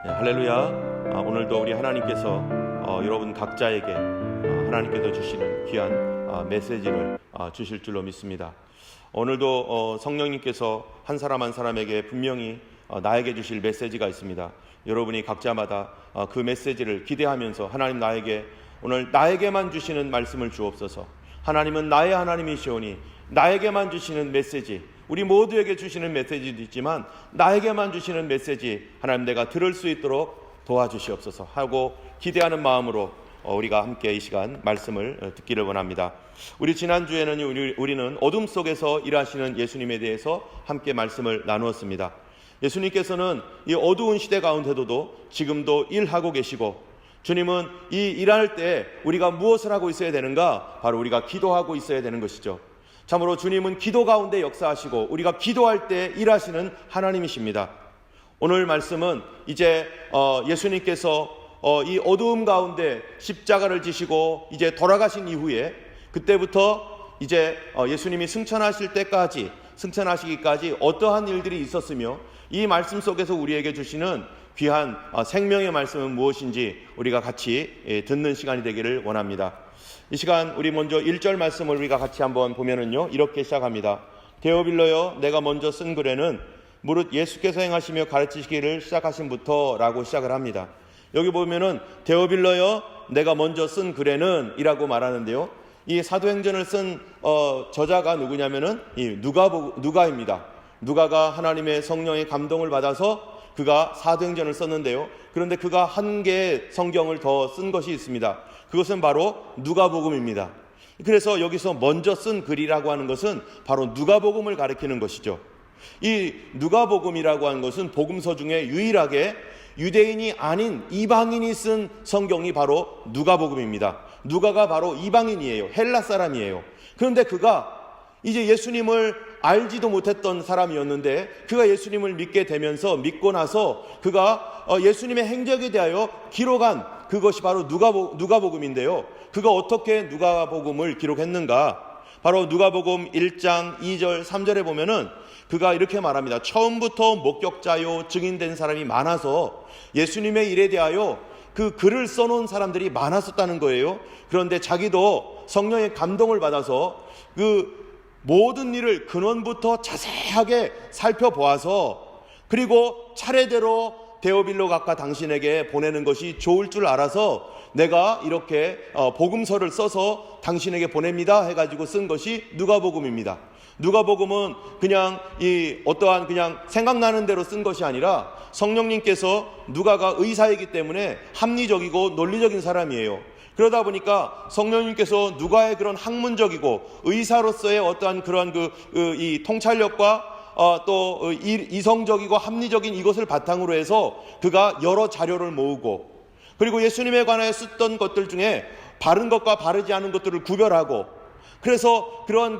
네, 할렐루야. 오늘도 우리 하나님께서 여러분 각자에게 하나님께서 주시는 귀한 메시지를 주실 줄로 믿습니다. 오늘도 성령님께서 한 사람 한 사람에게 분명히 나에게 주실 메시지가 있습니다. 여러분이 각자마다 그 메시지를 기대하면서 하나님 오늘 나에게만 주시는 말씀을 주옵소서. 하나님은 나의 하나님이시오니 나에게만 주시는 메시지, 우리 모두에게 주시는 메시지도 있지만 나에게만 주시는 메시지 하나님 내가 들을 수 있도록 도와주시옵소서 하고 기대하는 마음으로 우리가 함께 이 시간 말씀을 듣기를 원합니다. 우리 지난주에는 우리는 어둠 속에서 일하시는 예수님에 대해서 함께 말씀을 나누었습니다. 예수님께서는 이 어두운 시대 가운데도 지금도 일하고 계시고, 주님은 이 일할 때 우리가 무엇을 하고 있어야 되는가? 바로 우리가 기도하고 있어야 되는 것이죠. 참으로 주님은 기도 가운데 역사하시고 우리가 기도할 때 일하시는 하나님이십니다. 오늘 말씀은 이제 예수님께서 이 어두움 가운데 십자가를 지시고 이제 돌아가신 이후에, 그때부터 이제 예수님이 승천하시기까지 어떠한 일들이 있었으며 이 말씀 속에서 우리에게 주시는 귀한 생명의 말씀은 무엇인지 우리가 같이 듣는 시간이 되기를 원합니다. 이 시간 우리 먼저 1절 말씀을 우리가 같이 한번 보면은요, 이렇게 시작합니다. 데오빌로여, 내가 먼저 쓴 글에는 무릇 예수께서 행하시며 가르치시기를 시작하신부터 라고 시작을 합니다. 여기 보면은 데오빌로여, 내가 먼저 쓴 글에는 이라고 말하는데요, 이 사도행전을 쓴 저자가 누구냐면은 이 누가입니다. 누가가 하나님의 성령의 감동을 받아서 그가 사도행전을 썼는데요, 그런데 그가 한 개의 성경을 더 쓴 것이 있습니다. 그것은 바로 누가복음입니다. 그래서 여기서 먼저 쓴 글이라고 하는 것은 바로 누가복음을 가리키는 것이죠. 이 누가복음이라고 하는 것은 복음서 중에 유일하게 유대인이 아닌 이방인이 쓴 성경이 바로 누가복음입니다. 누가가 바로 이방인이에요. 헬라 사람이에요. 그런데 그가 이제 예수님을 알지도 못했던 사람이었는데 그가 예수님을 믿고 나서 그가 예수님의 행적에 대하여 기록한 그것이 바로 누가복음인데요. 그가 어떻게 누가복음을 기록했는가? 바로 누가복음 1장 2절 3절에 보면은 그가 이렇게 말합니다. 처음부터 목격자요 증인된 사람이 많아서 예수님의 일에 대하여 그 글을 써놓은 사람들이 많았었다는 거예요. 그런데 자기도 성령의 감동을 받아서 그 모든 일을 근원부터 자세하게 살펴보아서, 그리고 차례대로 데오빌로 각과 당신에게 보내는 것이 좋을 줄 알아서 내가 이렇게 복음서를 써서 당신에게 보냅니다 해가지고 쓴 것이 누가복음입니다. 누가복음은 그냥 어떠한 그냥 생각나는 대로 쓴 것이 아니라 성령님께서, 누가가 의사이기 때문에 합리적이고 논리적인 사람이에요. 그러다 보니까 성령님께서 누가의 그런 학문적이고 의사로서의 어떠한 그러한 이 통찰력과 또 이성적이고 합리적인 이것을 바탕으로 해서 그가 여러 자료를 모으고, 그리고 예수님에 관하여 썼던 것들 중에 바른 것과 바르지 않은 것들을 구별하고, 그래서 그러한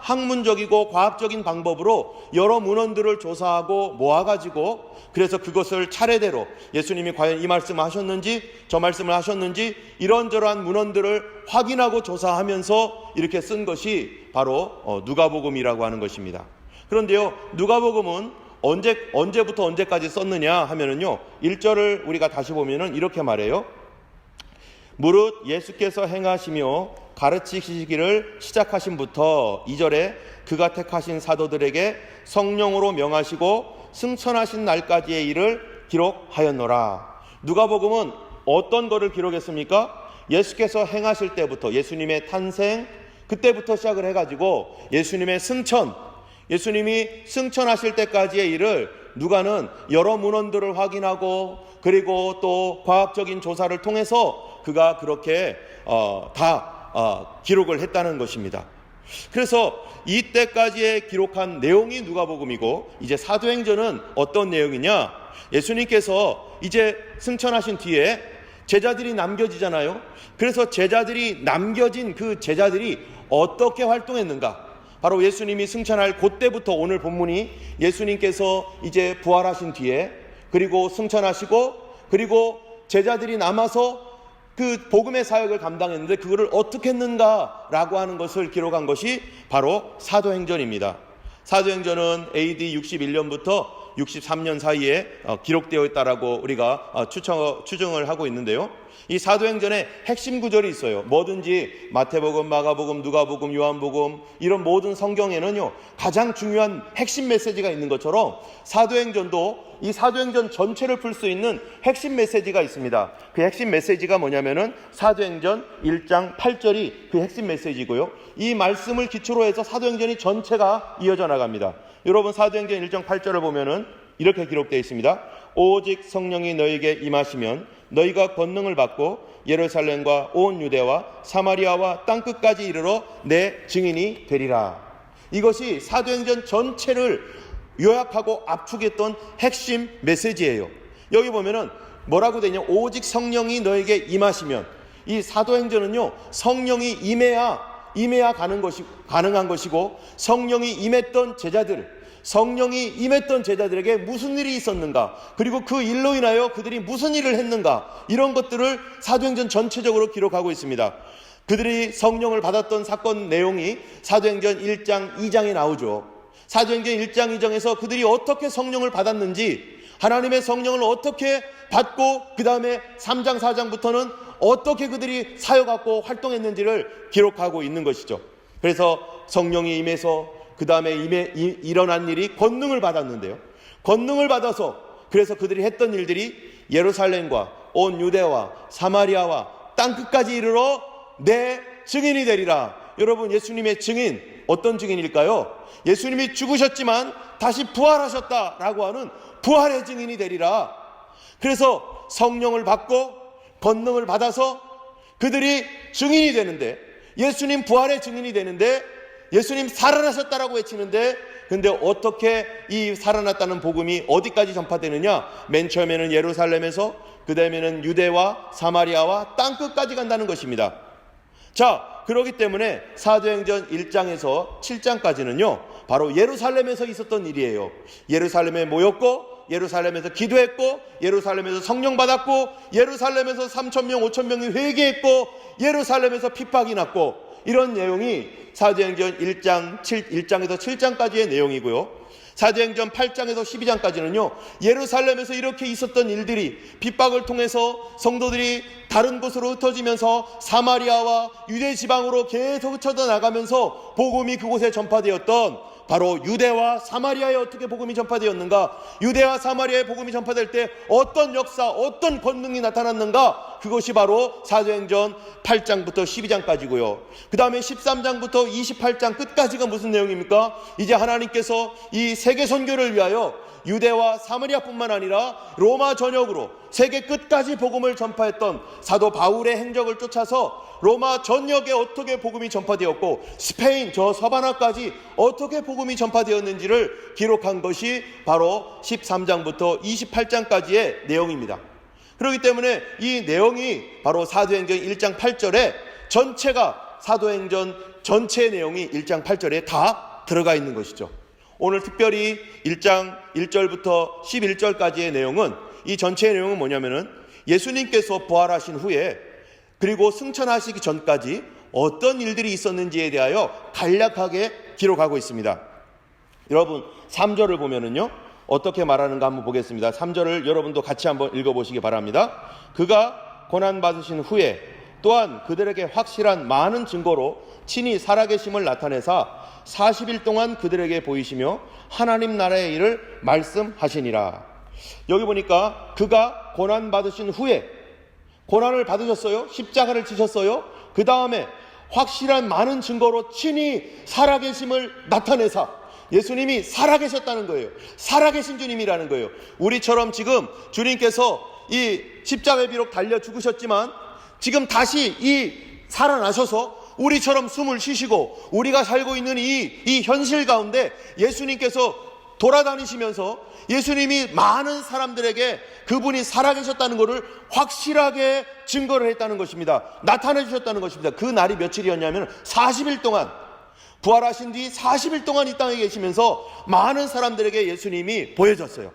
학문적이고 과학적인 방법으로 여러 문헌들을 조사하고 모아가지고, 그래서 그것을 차례대로 예수님이 과연 이 말씀을 하셨는지 저 말씀을 하셨는지 이런저런 문헌들을 확인하고 조사하면서 이렇게 쓴 것이 바로 누가복음이라고 하는 것입니다. 그런데요, 누가복음은 언제부터 언제까지 썼느냐 하면은요, 1절을 우리가 다시 보면은 이렇게 말해요. 무릇 예수께서 행하시며 가르치시기를 시작하신부터, 2절에 그가 택하신 사도들에게 성령으로 명하시고 승천하신 날까지의 일을 기록하였노라. 누가복음은 어떤 것을 기록했습니까? 예수께서 행하실 때부터, 예수님의 탄생 그때부터 시작을 해가지고 예수님의 예수님이 승천하실 때까지의 일을 누가는 여러 문헌들을 확인하고, 그리고 또 과학적인 조사를 통해서 그가 그렇게 기록을 했다는 것입니다. 그래서 이때까지의 기록한 내용이 누가복음이고, 이제 사도행전은 어떤 내용이냐? 예수님께서 이제 승천하신 뒤에 제자들이 남겨지잖아요. 그래서 제자들이 남겨진 그 제자들이 어떻게 활동했는가? 바로 예수님이 승천할 그때부터, 오늘 본문이 예수님께서 이제 부활하신 뒤에, 그리고 승천하시고, 그리고 제자들이 남아서 그 복음의 사역을 감당했는데 그거를 어떻게 했는가라고 하는 것을 기록한 것이 바로 사도행전입니다. 사도행전은 AD 61년부터 63년 사이에 기록되어 있다라고 우리가 추정을 하고 있는데요. 이 사도행전에 핵심 구절이 있어요. 뭐든지 마태복음, 마가복음, 누가복음, 요한복음 이런 모든 성경에는요 가장 중요한 핵심 메시지가 있는 것처럼 사도행전도 이 사도행전 전체를 풀 수 있는 핵심 메시지가 있습니다. 그 핵심 메시지가 뭐냐면은 사도행전 1장 8절이 그 핵심 메시지고요. 이 말씀을 기초로 해서 사도행전이 전체가 이어져 나갑니다. 여러분 사도행전 1장 8절을 보면은 이렇게 기록되어 있습니다. 오직 성령이 너에게 임하시면 너희가 권능을 받고 예루살렘과 온 유대와 사마리아와 땅끝까지 이르러 내 증인이 되리라. 이것이 사도행전 전체를 요약하고 압축했던 핵심 메시지예요. 여기 보면은 뭐라고 되냐? 오직 성령이 너에게 임하시면, 이 사도행전은요 성령이 임해야 가능한 것이고, 성령이 임했던 제자들에게 무슨 일이 있었는가, 그리고 그 일로 인하여 그들이 무슨 일을 했는가, 이런 것들을 사도행전 전체적으로 기록하고 있습니다. 그들이 성령을 받았던 사건 내용이 사도행전 1장 2장에 나오죠. 사도행전 1장 2장에서 그들이 어떻게 성령을 받았는지, 하나님의 성령을 어떻게 받고 그 다음에 3장 4장부터는 어떻게 그들이 사역하고 활동했는지를 기록하고 있는 것이죠. 그래서 성령이 임해서 그 다음에 일어난 일이 권능을 받았는데요. 권능을 받아서 그래서 그들이 했던 일들이 예루살렘과 온 유대와 사마리아와 땅끝까지 이르러 내 증인이 되리라. 여러분, 예수님의 증인, 어떤 증인일까요? 예수님이 죽으셨지만 다시 부활하셨다라고 하는 부활의 증인이 되리라. 그래서 성령을 받고 권능을 받아서 그들이 증인이 되는데, 예수님 부활의 증인이 되는데, 예수님 살아나셨다라고 외치는데, 근데 어떻게 이 살아났다는 복음이 어디까지 전파되느냐? 맨 처음에는 예루살렘에서, 그 다음에는 유대와 사마리아와 땅끝까지 간다는 것입니다. 자, 그렇기 때문에 사도행전 1장에서 7장까지는요 바로 예루살렘에서 있었던 일이에요. 예루살렘에 모였고, 예루살렘에서 기도했고, 예루살렘에서 성령 받았고, 예루살렘에서 3,000명 5,000명이 회개했고, 예루살렘에서 핍박이 났고, 이런 내용이 사도행전 1장에서 7장까지의 내용이고요. 사도행전 8장에서 12장까지는요 예루살렘에서 이렇게 있었던 일들이, 핍박을 통해서 성도들이 다른 곳으로 흩어지면서 사마리아와 유대 지방으로 계속 흩어져 나가면서 복음이 그곳에 전파되었던, 바로 유대와 사마리아에 어떻게 복음이 전파되었는가, 유대와 사마리아에 복음이 전파될 때 어떤 역사, 어떤 권능이 나타났는가, 그것이 바로 사도행전 8장부터 12장까지고요. 그 다음에 13장부터 28장 끝까지가 무슨 내용입니까? 이제 하나님께서 이 세계 선교를 위하여 유대와 사마리아뿐만 아니라 로마 전역으로 세계 끝까지 복음을 전파했던 사도 바울의 행적을 쫓아서 로마 전역에 어떻게 복음이 전파되었고, 스페인 저 서바나까지 어떻게 복음이 전파되었는지를 기록한 것이 바로 13장부터 28장까지의 내용입니다. 그렇기 때문에 이 내용이 바로 사도행전 1장 8절에 전체가, 사도행전 전체의 내용이 1장 8절에 다 들어가 있는 것이죠. 오늘 특별히 1장 1절부터 11절까지의 내용은, 이 전체의 내용은 뭐냐면은 예수님께서 부활하신 후에 그리고 승천하시기 전까지 어떤 일들이 있었는지에 대하여 간략하게 기록하고 있습니다. 여러분 3절을 보면은요 어떻게 말하는가 한번 보겠습니다. 3절을 여러분도 같이 한번 읽어보시기 바랍니다. 그가 고난받으신 후에 또한 그들에게 확실한 많은 증거로 친히 살아계심을 나타내사 40일 동안 그들에게 보이시며 하나님 나라의 일을 말씀하시니라. 여기 보니까 그가 고난받으신 후에, 고난을 받으셨어요. 십자가를 지셨어요. 그 다음에 확실한 많은 증거로 친히 살아계심을 나타내사, 예수님이 살아계셨다는 거예요. 살아계신 주님이라는 거예요. 우리처럼 지금 주님께서 이 십자가에 비록 달려 죽으셨지만 지금 다시 살아나셔서 우리처럼 숨을 쉬시고 우리가 살고 있는 이 현실 가운데 예수님께서 돌아다니시면서 예수님이 많은 사람들에게 그분이 살아계셨다는 것을 확실하게 증거를 했다는 것입니다. 나타내 주셨다는 것입니다. 그 날이 며칠이었냐면 40일 동안, 부활하신 뒤 40일 동안 이 땅에 계시면서 많은 사람들에게 예수님이 보여졌어요.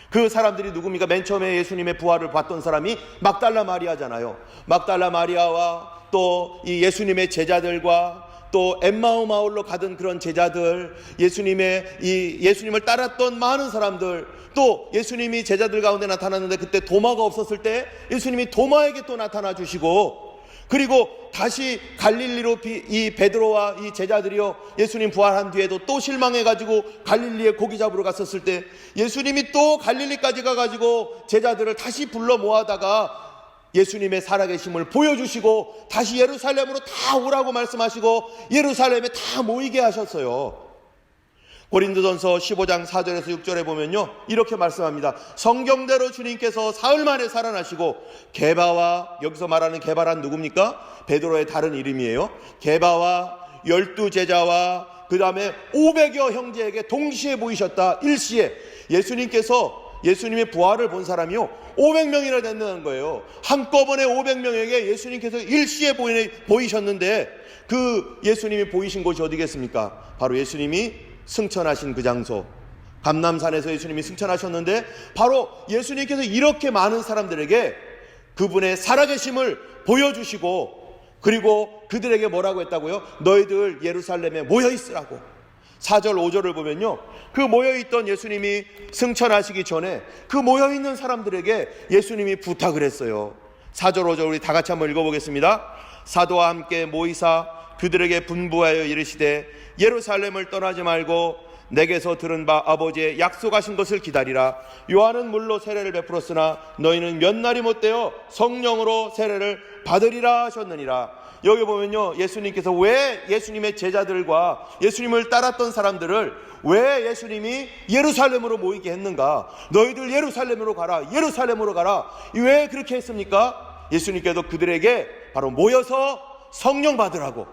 그 사람들이 누굽니까? 맨 처음에 예수님의 부활을 봤던 사람이 막달라 마리아잖아요. 막달라 마리아와 또 이 예수님의 제자들과 또 엠마오 마을로 가던 그런 제자들, 예수님을 따랐던 많은 사람들, 또 예수님이 제자들 가운데 나타났는데 그때 도마가 없었을 때 예수님이 도마에게 또 나타나 주시고, 그리고 다시 갈릴리로 이 베드로와 이 제자들이요, 예수님 부활한 뒤에도 또 실망해가지고 갈릴리에 고기 잡으러 갔었을 때 예수님이 또 갈릴리까지 가가지고 제자들을 다시 불러 모아다가 예수님의 살아계심을 보여주시고 다시 예루살렘으로 다 오라고 말씀하시고 예루살렘에 다 모이게 하셨어요. 고린도전서 15장 4절에서 6절에 보면요, 이렇게 말씀합니다. 성경대로 주님께서 사흘 만에 살아나시고 게바와, 여기서 말하는 게바란 누굽니까? 베드로의 다른 이름이에요. 게바와 12제자와 그 다음에 500여 형제에게 동시에 보이셨다. 일시에. 예수님의 부활을 본 사람이요 500명이나 된다는 거예요. 한꺼번에 500명에게 예수님께서 일시에 보이셨는데, 그 예수님이 보이신 곳이 어디겠습니까? 바로 예수님이 승천하신 그 장소, 감람산에서 예수님이 승천하셨는데, 바로 예수님께서 이렇게 많은 사람들에게 그분의 살아계심을 보여주시고, 그리고 그들에게 뭐라고 했다고요? 너희들 예루살렘에 모여있으라고. 4절 5절을 보면요, 그 모여있던 예수님이 승천하시기 전에 그 모여있는 사람들에게 예수님이 부탁을 했어요. 4절 5절 우리 다 같이 한번 읽어보겠습니다. 사도와 함께 모이사 그들에게 분부하여 이르시되 예루살렘을 떠나지 말고 내게서 들은 바 아버지의 약속하신 것을 기다리라. 요한은 물로 세례를 베풀었으나 너희는 몇 날이 못되어 성령으로 세례를 받으리라 하셨느니라. 여기 보면요, 예수님께서 왜 예수님의 제자들과 예수님을 따랐던 사람들을 왜 예수님이 예루살렘으로 모이게 했는가? 너희들 예루살렘으로 가라, 예루살렘으로 가라. 왜 그렇게 했습니까? 예수님께서 그들에게 바로 모여서 성령 받으라고.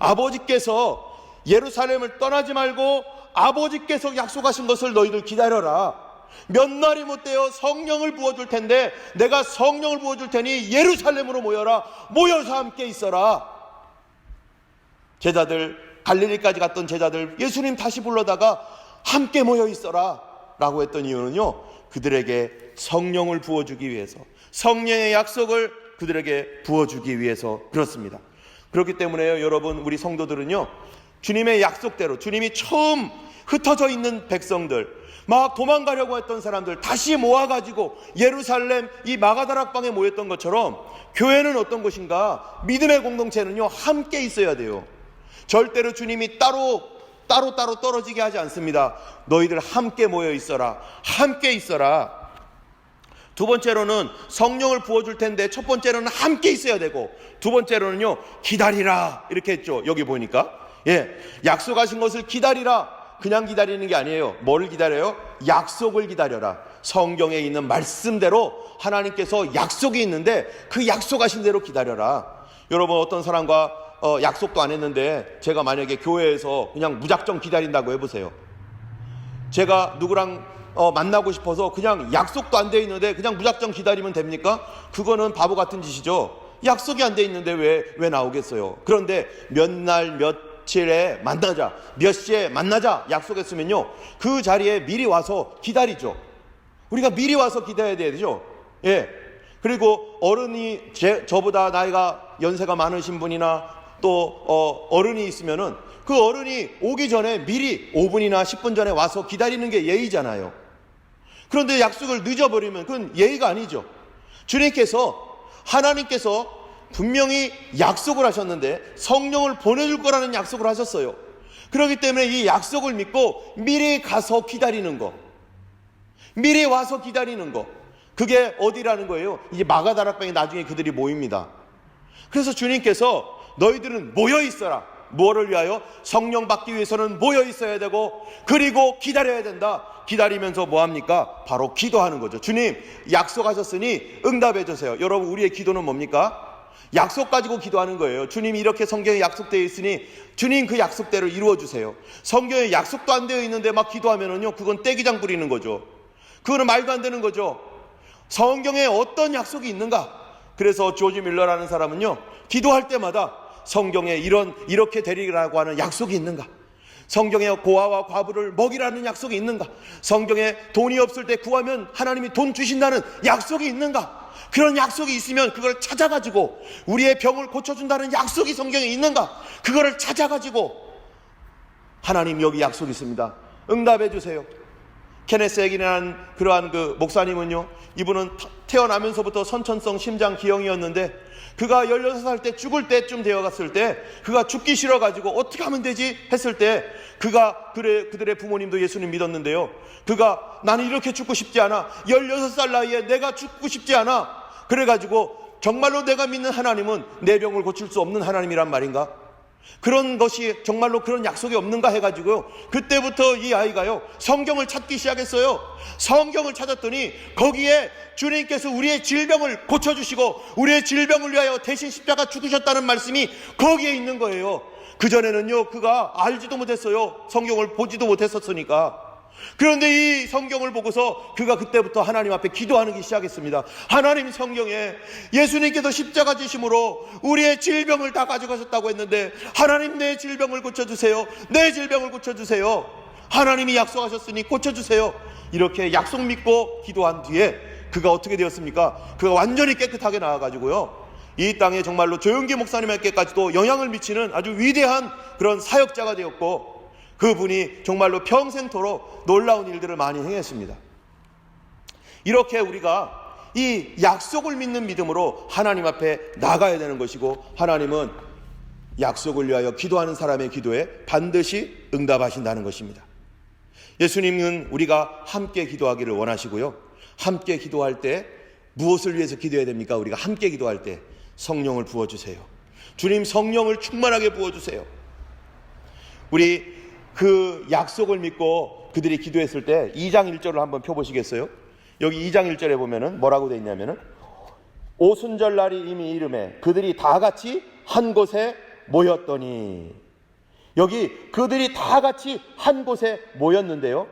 아버지께서 예루살렘을 떠나지 말고 아버지께서 약속하신 것을 너희들 기다려라. 몇 날이 못되어 성령을 부어줄 텐데 내가 성령을 부어줄 테니 예루살렘으로 모여라. 모여서 함께 있어라. 제자들, 갈릴리까지 갔던 제자들 예수님 다시 불러다가 함께 모여 있어라 라고 했던 이유는요, 그들에게 성령을 부어주기 위해서, 성령의 약속을 그들에게 부어주기 위해서 그렇습니다. 그렇기 때문에요, 여러분, 우리 성도들은요, 주님의 약속대로, 주님이 처음 흩어져 있는 백성들, 막 도망가려고 했던 사람들 다시 모아가지고 예루살렘 이 마가다락방에 모였던 것처럼 교회는 어떤 것인가? 믿음의 공동체는요, 함께 있어야 돼요. 절대로 주님이 따로 떨어지게 하지 않습니다. 너희들 함께 모여 있어라. 함께 있어라. 두 번째로는 성령을 부어줄 텐데, 첫 번째로는 함께 있어야 되고, 두 번째로는요, 기다리라 이렇게 했죠. 여기 보니까 약속하신 것을 기다리라. 그냥 기다리는 게 아니에요. 뭐를 기다려요? 약속을 기다려라. 성경에 있는 말씀대로 하나님께서 약속이 있는데 그 약속하신 대로 기다려라. 여러분, 어떤 사람과 약속도 안 했는데 제가 만약에 교회에서 그냥 무작정 기다린다고 해보세요. 제가 누구랑 만나고 싶어서 그냥 약속도 안 돼 있는데 그냥 무작정 기다리면 됩니까? 그거는 바보 같은 짓이죠. 약속이 안 돼 있는데 왜 나오겠어요? 그런데 몇 날 며칠에 만나자, 몇 시에 만나자 약속했으면요, 그 자리에 미리 와서 기다리죠. 우리가 미리 와서 기다려야 되죠. 그리고 어른이 저보다 나이가 연세가 많으신 분이나 또 어른이 있으면은 그 어른이 오기 전에 미리 5분이나 10분 전에 와서 기다리는 게 예의잖아요. 그런데 약속을 늦어버리면 그건 예의가 아니죠. 하나님께서 분명히 약속을 하셨는데 성령을 보내줄 거라는 약속을 하셨어요. 그렇기 때문에 이 약속을 믿고 미리 가서 기다리는 거, 미리 와서 기다리는 거, 그게 어디라는 거예요? 이제 마가다락방에 나중에 그들이 모입니다. 그래서 주님께서 너희들은 모여 있어라. 뭐를 위하여? 성령 받기 위해서는 모여 있어야 되고, 그리고 기다려야 된다. 기다리면서 뭐합니까? 바로 기도하는 거죠. 주님, 약속하셨으니 응답해 주세요. 여러분, 우리의 기도는 뭡니까? 약속 가지고 기도하는 거예요. 주님, 이렇게 성경에 약속되어 있으니 주님 그 약속대로 이루어 주세요. 성경에 약속도 안 되어 있는데 막 기도하면은요, 그건 떼기장 부리는 거죠. 그거는 말도 안 되는 거죠. 성경에 어떤 약속이 있는가? 그래서 조지 밀러라는 사람은요, 기도할 때마다 성경에 이렇게 되리라고 하는 약속이 있는가? 성경에 고아와 과부를 먹이라는 약속이 있는가? 성경에 돈이 없을 때 구하면 하나님이 돈 주신다는 약속이 있는가? 그런 약속이 있으면 그걸 찾아가지고 우리의 병을 고쳐준다는 약속이 성경에 있는가? 그거를 찾아가지고 하나님 여기 약속이 있습니다. 응답해 주세요. 케네스 에긴이라는 그러한 그 목사님은요, 이분은 태어나면서부터 선천성 심장 기형이었는데 그가 16살 때 죽을 때쯤 되어갔을 때 그가 죽기 싫어가지고 어떻게 하면 되지 했을 때 그들의 부모님도 예수님 믿었는데요, 그가 나는 이렇게 죽고 싶지 않아, 16살 나이에 내가 죽고 싶지 않아, 그래가지고 정말로 내가 믿는 하나님은 내 병을 고칠 수 없는 하나님이란 말인가? 그런 것이 정말로 그런 약속이 없는가 해가지고요, 그때부터 이 아이가요 성경을 찾기 시작했어요. 성경을 찾았더니 거기에 주님께서 우리의 질병을 고쳐주시고 우리의 질병을 위하여 대신 십자가 죽으셨다는 말씀이 거기에 있는 거예요. 그전에는요 그가 알지도 못했어요. 성경을 보지도 못했었으니까. 그런데 이 성경을 보고서 그가 그때부터 하나님 앞에 기도하기 시작했습니다. 하나님, 성경에 예수님께서 십자가 지심으로 우리의 질병을 다 가져가셨다고 했는데 하나님, 내 질병을 고쳐주세요. 내 질병을 고쳐주세요. 하나님이 약속하셨으니 고쳐주세요. 이렇게 약속 믿고 기도한 뒤에 그가 어떻게 되었습니까? 그가 완전히 깨끗하게 나와가지고요, 이 땅에 정말로 조영기 목사님에게까지도 영향을 미치는 아주 위대한 그런 사역자가 되었고, 그분이 정말로 평생토록 놀라운 일들을 많이 행했습니다. 이렇게 우리가 이 약속을 믿는 믿음으로 하나님 앞에 나가야 되는 것이고, 하나님은 약속을 위하여 기도하는 사람의 기도에 반드시 응답하신다는 것입니다. 예수님은 우리가 함께 기도하기를 원하시고요, 함께 기도할 때 무엇을 위해서 기도해야 됩니까? 우리가 함께 기도할 때 성령을 부어주세요. 주님, 성령을 충만하게 부어주세요. 우리 그 약속을 믿고 그들이 기도했을 때 2장 1절을 한번 펴보시겠어요? 여기 2장 1절에 보면은 뭐라고 되어 있냐면은, 오순절날이 이미 이르매 그들이 다 같이 한 곳에 모였더니, 여기 그들이 다 같이 한 곳에 모였는데요,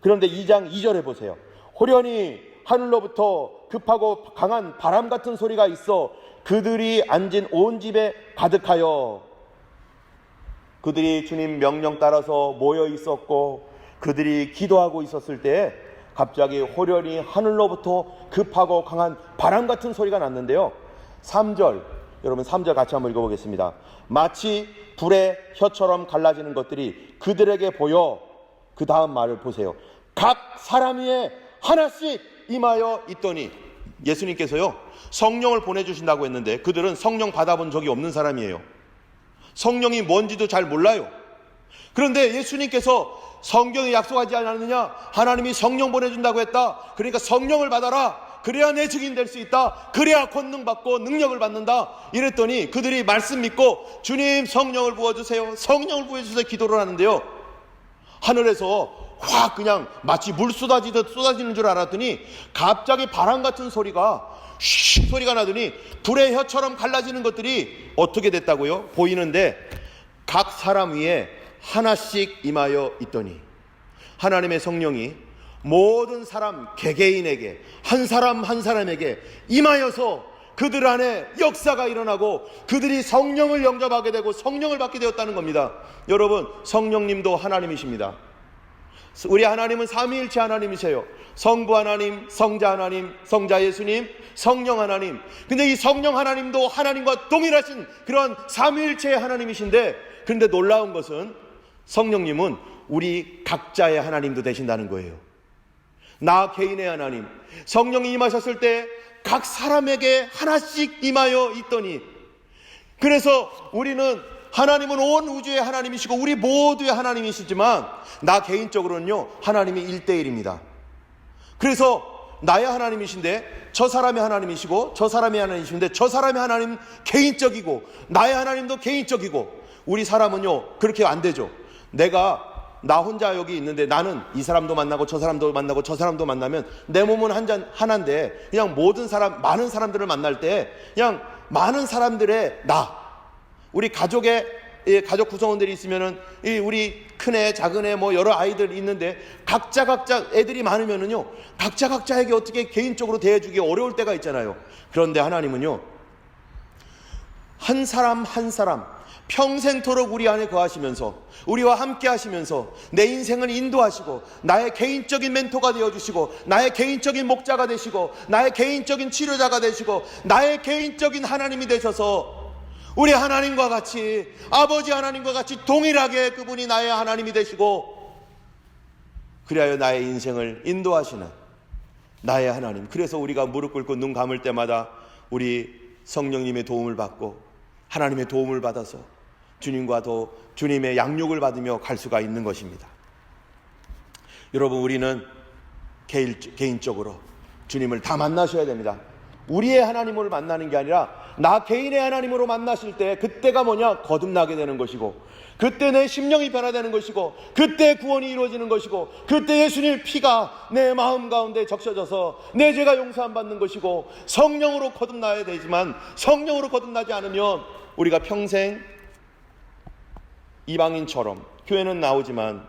그런데 2장 2절에 보세요. 호련히 하늘로부터 급하고 강한 바람 같은 소리가 있어 그들이 앉은 온 집에 가득하여, 그들이 주님 명령 따라서 모여 있었고 그들이 기도하고 있었을 때 갑자기 호련히 하늘로부터 급하고 강한 바람 같은 소리가 났는데요, 3절, 여러분 3절 같이 한번 읽어보겠습니다. 마치 불의 혀처럼 갈라지는 것들이 그들에게 보여, 그 다음 말을 보세요. 각 사람 위에 하나씩 임하여 있더니, 예수님께서요 성령을 보내주신다고 했는데 그들은 성령 받아본 적이 없는 사람이에요. 성령이 뭔지도 잘 몰라요. 그런데 예수님께서 성경에 약속하지 않았느냐? 하나님이 성령 보내준다고 했다. 그러니까 성령을 받아라. 그래야 내 증인 될 수 있다. 그래야 권능 받고 능력을 받는다. 이랬더니 그들이 말씀 믿고 주님 성령을 부어주세요, 성령을 부어주세요 기도를 하는데요, 하늘에서 확 그냥 마치 물 쏟아지듯 쏟아지는 줄 알았더니 갑자기 바람 같은 소리가 슉 소리가 나더니 불의 혀처럼 갈라지는 것들이 어떻게 됐다고요? 보이는데 각 사람 위에 하나씩 임하여 있더니, 하나님의 성령이 모든 사람 개개인에게, 한 사람 한 사람에게 임하여서 그들 안에 역사가 일어나고 그들이 성령을 영접하게 되고 성령을 받게 되었다는 겁니다. 여러분, 성령님도 하나님이십니다. 우리 하나님은 삼위일체 하나님이세요. 성부 하나님, 성자 하나님, 성자 예수님, 성령 하나님. 근데 이 성령 하나님도 하나님과 동일하신 그런 삼위일체의 하나님이신데, 그런데 놀라운 것은 성령님은 우리 각자의 하나님도 되신다는 거예요. 나 개인의 하나님, 성령이 임하셨을 때 각 사람에게 하나씩 임하여 있더니, 그래서 우리는 하나님은 온 우주의 하나님이시고 우리 모두의 하나님이시지만 나 개인적으로는요 하나님이 1대1입니다. 그래서 나의 하나님이신데 저 사람의 하나님이시고 저 사람의 하나님이신데 저 사람의 하나님 개인적이고 나의 하나님도 개인적이고, 우리 사람은요 그렇게 안 되죠. 나 혼자 여기 있는데 나는 이 사람도 만나고 저 사람도 만나고 저 사람도 만나면 내 몸은 하나인데, 그냥 많은 사람들을 만날 때 그냥 많은 사람들의 우리 가족 구성원들이 있으면은 우리 큰애 작은애 뭐 여러 아이들 있는데 각자 애들이 많으면은요 각자에게 어떻게 개인적으로 대해주기 어려울 때가 있잖아요. 그런데 하나님은요 한 사람 한 사람 평생토록 우리 안에 거하시면서 우리와 함께 하시면서 내 인생을 인도하시고 나의 개인적인 멘토가 되어주시고 나의 개인적인 목자가 되시고 나의 개인적인 치료자가 되시고 나의 개인적인 하나님이 되셔서 우리 하나님과 같이, 아버지 하나님과 같이 동일하게 그분이 나의 하나님이 되시고 그리하여 나의 인생을 인도하시는 나의 하나님. 그래서 우리가 무릎 꿇고 눈 감을 때마다 우리 성령님의 도움을 받고 하나님의 도움을 받아서 주님과 더 주님의 양육을 받으며 갈 수가 있는 것입니다. 여러분, 우리는 개인적으로 주님을 다 만나셔야 됩니다. 우리의 하나님을 만나는 게 아니라 나 개인의 하나님으로 만나실 때 그때가 뭐냐? 거듭나게 되는 것이고 그때 내 심령이 변화되는 것이고 그때 구원이 이루어지는 것이고 그때 예수님의 피가 내 마음 가운데 적셔져서 내 죄가 용서함 받는 것이고 성령으로 거듭나야 되지만 성령으로 거듭나지 않으면 우리가 평생 이방인처럼 교회는 나오지만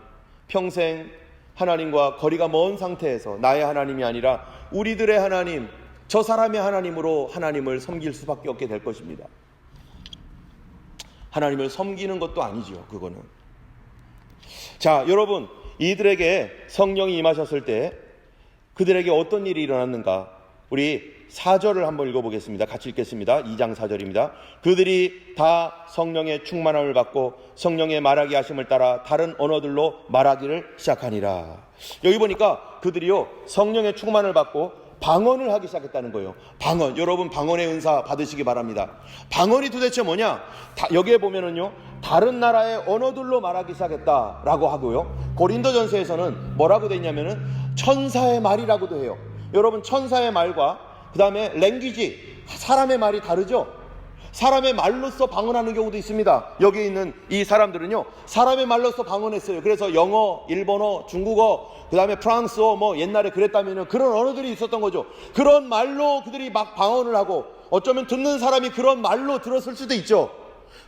평생 하나님과 거리가 먼 상태에서 나의 하나님이 아니라 우리들의 하나님, 저 사람의 하나님으로 하나님을 섬길 수밖에 없게 될 것입니다. 하나님을 섬기는 것도 아니죠, 그거는. 자, 여러분, 이들에게 성령이 임하셨을 때 그들에게 어떤 일이 일어났는가? 우리 4절을 한번 읽어보겠습니다. 같이 읽겠습니다. 2장 4절입니다. 그들이 다 성령의 충만함을 받고 성령의 말하게 하심을 따라 다른 언어들로 말하기를 시작하니라. 여기 보니까 그들이요 성령의 충만을 받고 방언을 하기 시작했다는 거예요. 방언. 여러분, 방언의 은사 받으시기 바랍니다. 방언이 도대체 뭐냐? 여기에 보면은요 다른 나라의 언어들로 말하기 시작했다라고 하고요, 고린도전서에서는 뭐라고 되어 있냐면은 천사의 말이라고도 해요. 여러분, 천사의 말과 그 다음에 랭귀지, 사람의 말이 다르죠? 사람의 말로서 방언하는 경우도 있습니다. 여기 있는 이 사람들은요 사람의 말로서 방언했어요. 그래서 영어, 일본어, 중국어, 그 다음에 프랑스어, 뭐 옛날에 그랬다면 그런 언어들이 있었던 거죠. 그런 말로 그들이 막 방언을 하고 어쩌면 듣는 사람이 그런 말로 들었을 수도 있죠.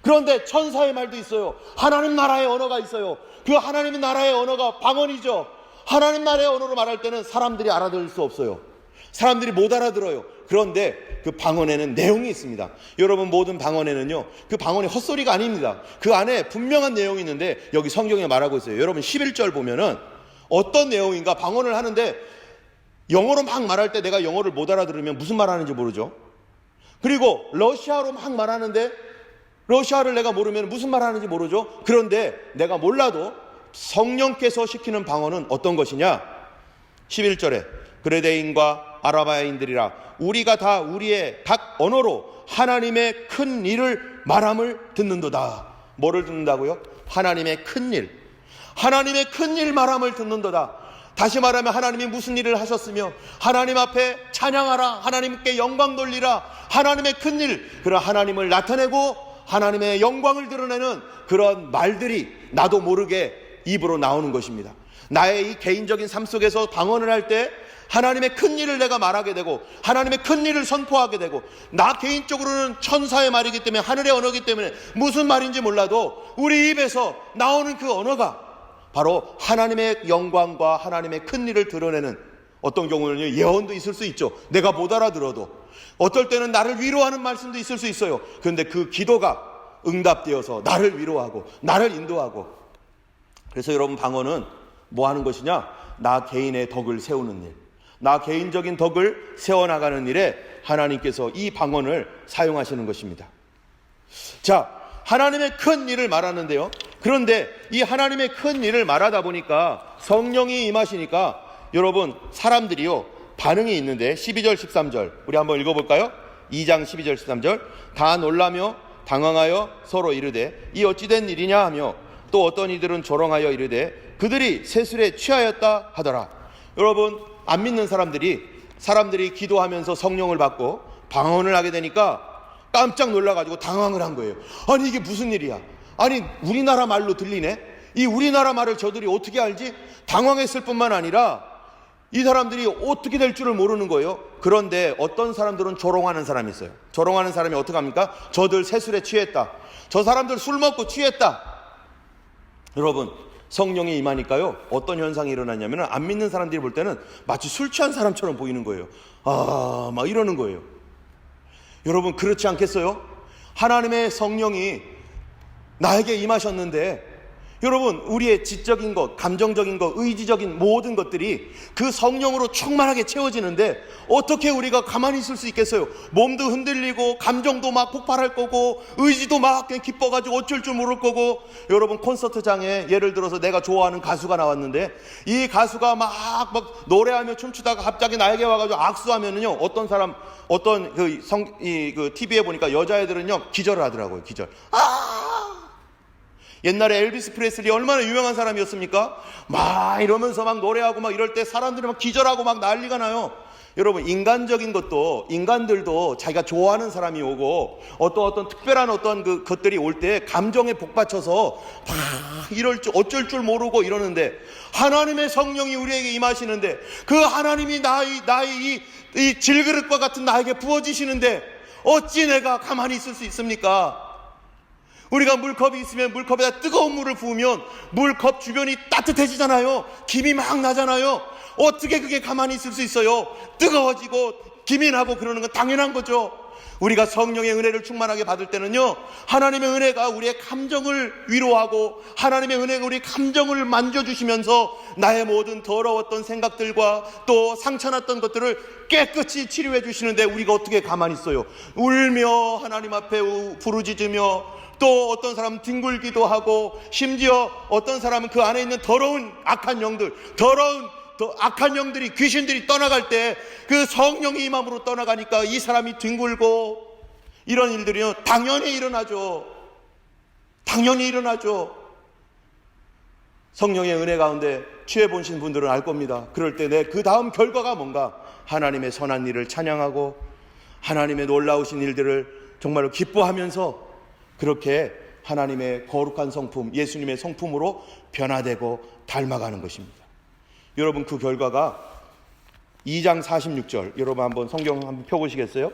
그런데 천사의 말도 있어요. 하나님 나라의 언어가 있어요. 그 하나님 나라의 언어가 방언이죠. 하나님 나라의 언어로 말할 때는 사람들이 알아들을 수 없어요. 사람들이 못 알아들어요. 그런데 그 방언에는 내용이 있습니다. 여러분, 모든 방언에는요 그 방언이 헛소리가 아닙니다. 그 안에 분명한 내용이 있는데 여기 성경에 말하고 있어요. 여러분 11절 보면은 어떤 내용인가? 방언을 하는데 영어로 막 말할 때 내가 영어를 못 알아들으면 무슨 말 하는지 모르죠. 그리고 러시아로 막 말하는데 러시아를 내가 모르면 무슨 말 하는지 모르죠. 그런데 내가 몰라도 성령께서 시키는 방언은 어떤 것이냐? 11절에 그레데인과 아라바인들이라 우리가 다 우리의 각 언어로 하나님의 큰 일을 말함을 듣는도다. 뭐를 듣는다고요? 하나님의 큰 일. 하나님의 큰 일 말함을 듣는도다. 다시 말하면 하나님이 무슨 일을 하셨으며 하나님 앞에 찬양하라, 하나님께 영광 돌리라, 하나님의 큰 일, 그런 하나님을 나타내고 하나님의 영광을 드러내는 그런 말들이 나도 모르게 입으로 나오는 것입니다. 나의 이 개인적인 삶 속에서 방언을 할 때 하나님의 큰 일을 내가 말하게 되고 하나님의 큰 일을 선포하게 되고, 나 개인적으로는 천사의 말이기 때문에, 하늘의 언어이기 때문에 무슨 말인지 몰라도 우리 입에서 나오는 그 언어가 바로 하나님의 영광과 하나님의 큰 일을 드러내는, 어떤 경우는요 예언도 있을 수 있죠. 내가 못 알아들어도 어떨 때는 나를 위로하는 말씀도 있을 수 있어요. 그런데 그 기도가 응답되어서 나를 위로하고 나를 인도하고. 그래서 여러분, 방언은 뭐 하는 것이냐? 나 개인의 덕을 세우는 일, 나 개인적인 덕을 세워나가는 일에 하나님께서 이 방언을 사용하시는 것입니다. 자, 하나님의 큰 일을 말하는데요, 그런데 이 하나님의 큰 일을 말하다 보니까 성령이 임하시니까 여러분, 사람들이요 반응이 있는데 12절 13절 우리 한번 읽어볼까요? 2장 12절 13절 다 놀라며 당황하여 서로 이르되 이 어찌된 일이냐 하며, 또 어떤 이들은 조롱하여 이르되 그들이 세술에 취하였다 하더라. 여러분, 안 믿는 사람들이 기도하면서 성령을 받고 방언을 하게 되니까 깜짝 놀라가지고 당황을 한 거예요. 아니, 이게 무슨 일이야? 아니, 우리나라 말로 들리네? 이 우리나라 말을 저들이 어떻게 알지? 당황했을 뿐만 아니라 이 사람들이 어떻게 될 줄을 모르는 거예요. 그런데 어떤 사람들은 조롱하는 사람이 있어요. 조롱하는 사람이 어떻게 합니까? 저들 세술에 취했다, 저 사람들 술 먹고 취했다. 여러분, 성령이 임하니까요 어떤 현상이 일어나냐면, 안 믿는 사람들이 볼 때는 마치 술 취한 사람처럼 보이는 거예요. 막 이러는 거예요. 여러분, 그렇지 않겠어요? 하나님의 성령이 나에게 임하셨는데, 여러분, 우리의 지적인 것, 감정적인 것, 의지적인 모든 것들이 그 성령으로 충만하게 채워지는데 어떻게 우리가 가만히 있을 수 있겠어요? 몸도 흔들리고 감정도 막 폭발할 거고 의지도 막 그냥 기뻐가지고 어쩔 줄 모를 거고. 여러분, 콘서트장에 예를 들어서 내가 좋아하는 가수가 나왔는데 이 가수가 막 노래하며 춤추다가 갑자기 나에게 와가지고 악수하면은요, 어떤 사람, 어떤 TV에 보니까 여자애들은요 기절을 하더라고요. 기절. 옛날에 엘비스 프레슬리 얼마나 유명한 사람이었습니까? 막 이러면서 막 노래하고 막 이럴 때 사람들이 막 기절하고 막 난리가 나요. 여러분, 인간적인 것도, 인간들도 자기가 좋아하는 사람이 오고 어떤 특별한 것들이 올 때 감정에 복받쳐서 막 이럴 줄 어쩔 줄 모르고 이러는데, 하나님의 성령이 우리에게 임하시는데 그 하나님이 나의 이 질그릇과 같은 나에게 부어지시는데 어찌 내가 가만히 있을 수 있습니까? 우리가 물컵이 있으면 물컵에다 뜨거운 물을 부으면 물컵 주변이 따뜻해지잖아요. 김이 막 나잖아요. 어떻게 그게 가만히 있을 수 있어요? 뜨거워지고 김이 나고 그러는 건 당연한 거죠. 우리가 성령의 은혜를 충만하게 받을 때는요, 하나님의 은혜가 우리의 감정을 위로하고 하나님의 은혜가 우리의 감정을 만져주시면서 나의 모든 더러웠던 생각들과 또 상처났던 것들을 깨끗이 치료해 주시는데 우리가 어떻게 가만히 있어요? 울며 하나님 앞에 부르짖으며, 또 어떤 사람은 뒹굴기도 하고, 심지어 어떤 사람은 그 안에 있는 더러운 악한 영들, 악한 영들이, 귀신들이 떠나갈 때 그 성령의 임함으로 떠나가니까 이 사람이 뒹굴고, 이런 일들이요 당연히 일어나죠. 당연히 일어나죠. 성령의 은혜 가운데 취해 보신 분들은 알 겁니다. 그럴 때 내 그 다음 결과가 뭔가? 하나님의 선한 일을 찬양하고 하나님의 놀라우신 일들을 정말로 기뻐하면서 그렇게 하나님의 거룩한 성품, 예수님의 성품으로 변화되고 닮아가는 것입니다. 여러분, 그 결과가 2장 46절, 여러분 한번 성경 한번 펴보시겠어요?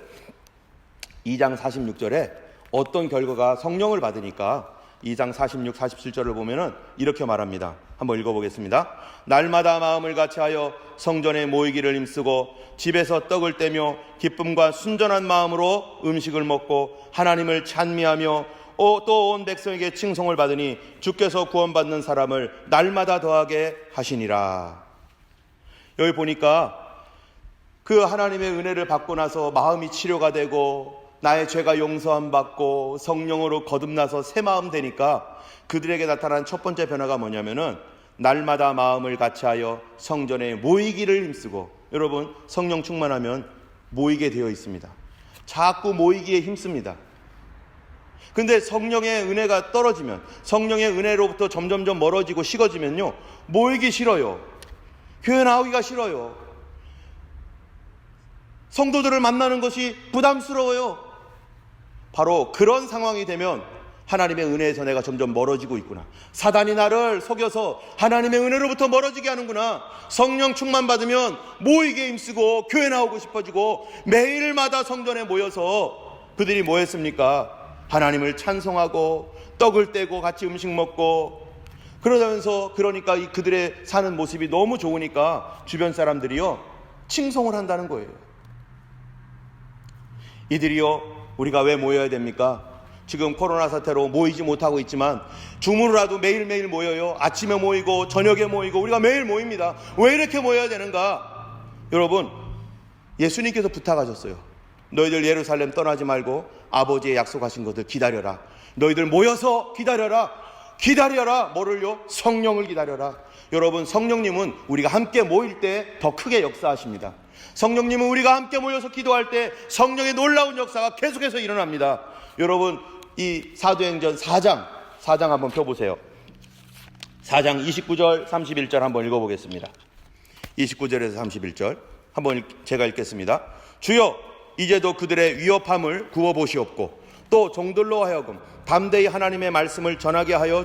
2장 46절에 어떤 결과가, 성령을 받으니까 2장 46, 47절을 보면은 이렇게 말합니다. 한번 읽어보겠습니다. 날마다 마음을 같이하여 성전에 모이기를 힘쓰고 집에서 떡을 떼며 기쁨과 순전한 마음으로 음식을 먹고 하나님을 찬미하며 또 온 백성에게 칭송을 받으니 주께서 구원받는 사람을 날마다 더하게 하시니라. 여기 보니까 그 하나님의 은혜를 받고 나서 마음이 치료가 되고 나의 죄가 용서함 받고 성령으로 거듭나서 새 마음 되니까 그들에게 나타난 첫 번째 변화가 뭐냐면은 날마다 마음을 같이하여 성전에 모이기를 힘쓰고. 여러분, 성령 충만하면 모이게 되어 있습니다. 자꾸 모이기에 힘씁니다. 근데 성령의 은혜가 떨어지면, 성령의 은혜로부터 점점점 멀어지고 식어지면요, 모이기 싫어요. 교회 나오기가 싫어요. 성도들을 만나는 것이 부담스러워요. 바로 그런 상황이 되면 하나님의 은혜에서 내가 점점 멀어지고 있구나. 사단이 나를 속여서 하나님의 은혜로부터 멀어지게 하는구나. 성령 충만 받으면 모이게 힘쓰고 교회 나오고 싶어지고 매일마다 성전에 모여서 그들이 뭐 했습니까? 하나님을 찬송하고 떡을 떼고 같이 음식 먹고 그러니까 그들의 사는 모습이 너무 좋으니까 주변 사람들이요 칭송을 한다는 거예요. 이들이요, 우리가 왜 모여야 됩니까? 지금 코로나 사태로 모이지 못하고 있지만 주문으로라도 매일매일 모여요. 아침에 모이고 저녁에 모이고 우리가 매일 모입니다. 왜 이렇게 모여야 되는가? 여러분, 예수님께서 부탁하셨어요. 너희들 예루살렘 떠나지 말고 아버지의 약속하신 것을 기다려라. 너희들 모여서 기다려라. 뭐를요? 성령을 기다려라. 여러분, 성령님은 우리가 함께 모일 때 더 크게 역사하십니다. 성령님은 우리가 함께 모여서 기도할 때 성령의 놀라운 역사가 계속해서 일어납니다. 여러분, 이 사도행전 4장 한번 펴보세요. 4장 29절 31절 한번 읽어보겠습니다. 29절에서 31절 한번 제가 읽겠습니다. 주여, 이제도 그들의 위협함을 구워보시옵고 또 종들로 하여금 담대히 하나님의 말씀을 전하게 하여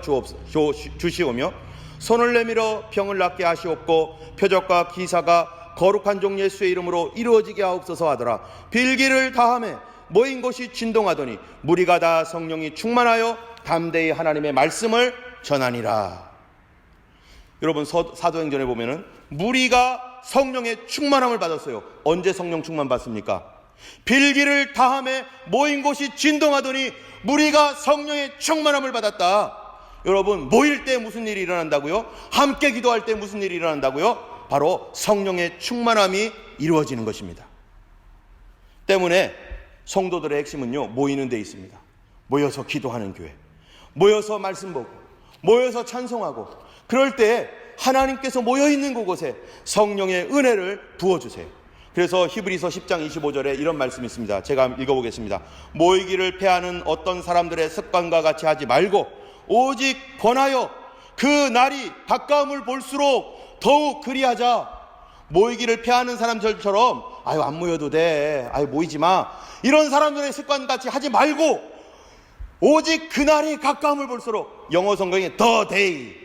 주시오며 손을 내밀어 병을 낫게 하시옵고 표적과 기사가 거룩한 종 예수의 이름으로 이루어지게 하옵소서 하더라. 빌기를 다하매 모인 곳이 진동하더니 무리가 다 성령이 충만하여 담대히 하나님의 말씀을 전하니라. 여러분, 사도행전에 보면은 무리가 성령의 충만함을 받았어요. 언제 성령 충만 받습니까? 빌기를 다함에 모인 곳이 진동하더니 무리가 성령의 충만함을 받았다. 여러분, 모일 때 무슨 일이 일어난다고요? 함께 기도할 때 무슨 일이 일어난다고요? 바로 성령의 충만함이 이루어지는 것입니다. 때문에 성도들의 핵심은요, 모이는 데 있습니다. 모여서 기도하는 교회, 모여서 말씀 보고, 모여서 찬송하고, 그럴 때 하나님께서 모여있는 그곳에 성령의 은혜를 부어주세요. 그래서 히브리서 10장 25절에 이런 말씀이 있습니다. 제가 읽어보겠습니다. 모이기를 패하는 어떤 사람들의 습관과 같이 하지 말고 오직 권하여 그 날이 가까움을 볼수록 더욱 그리하자. 모이기를 패하는 사람들처럼 아유 안 모여도 돼, 아유 모이지 마, 이런 사람들의 습관같이 하지 말고 오직 그날이 가까움을 볼수록, 영어 성경에 the day,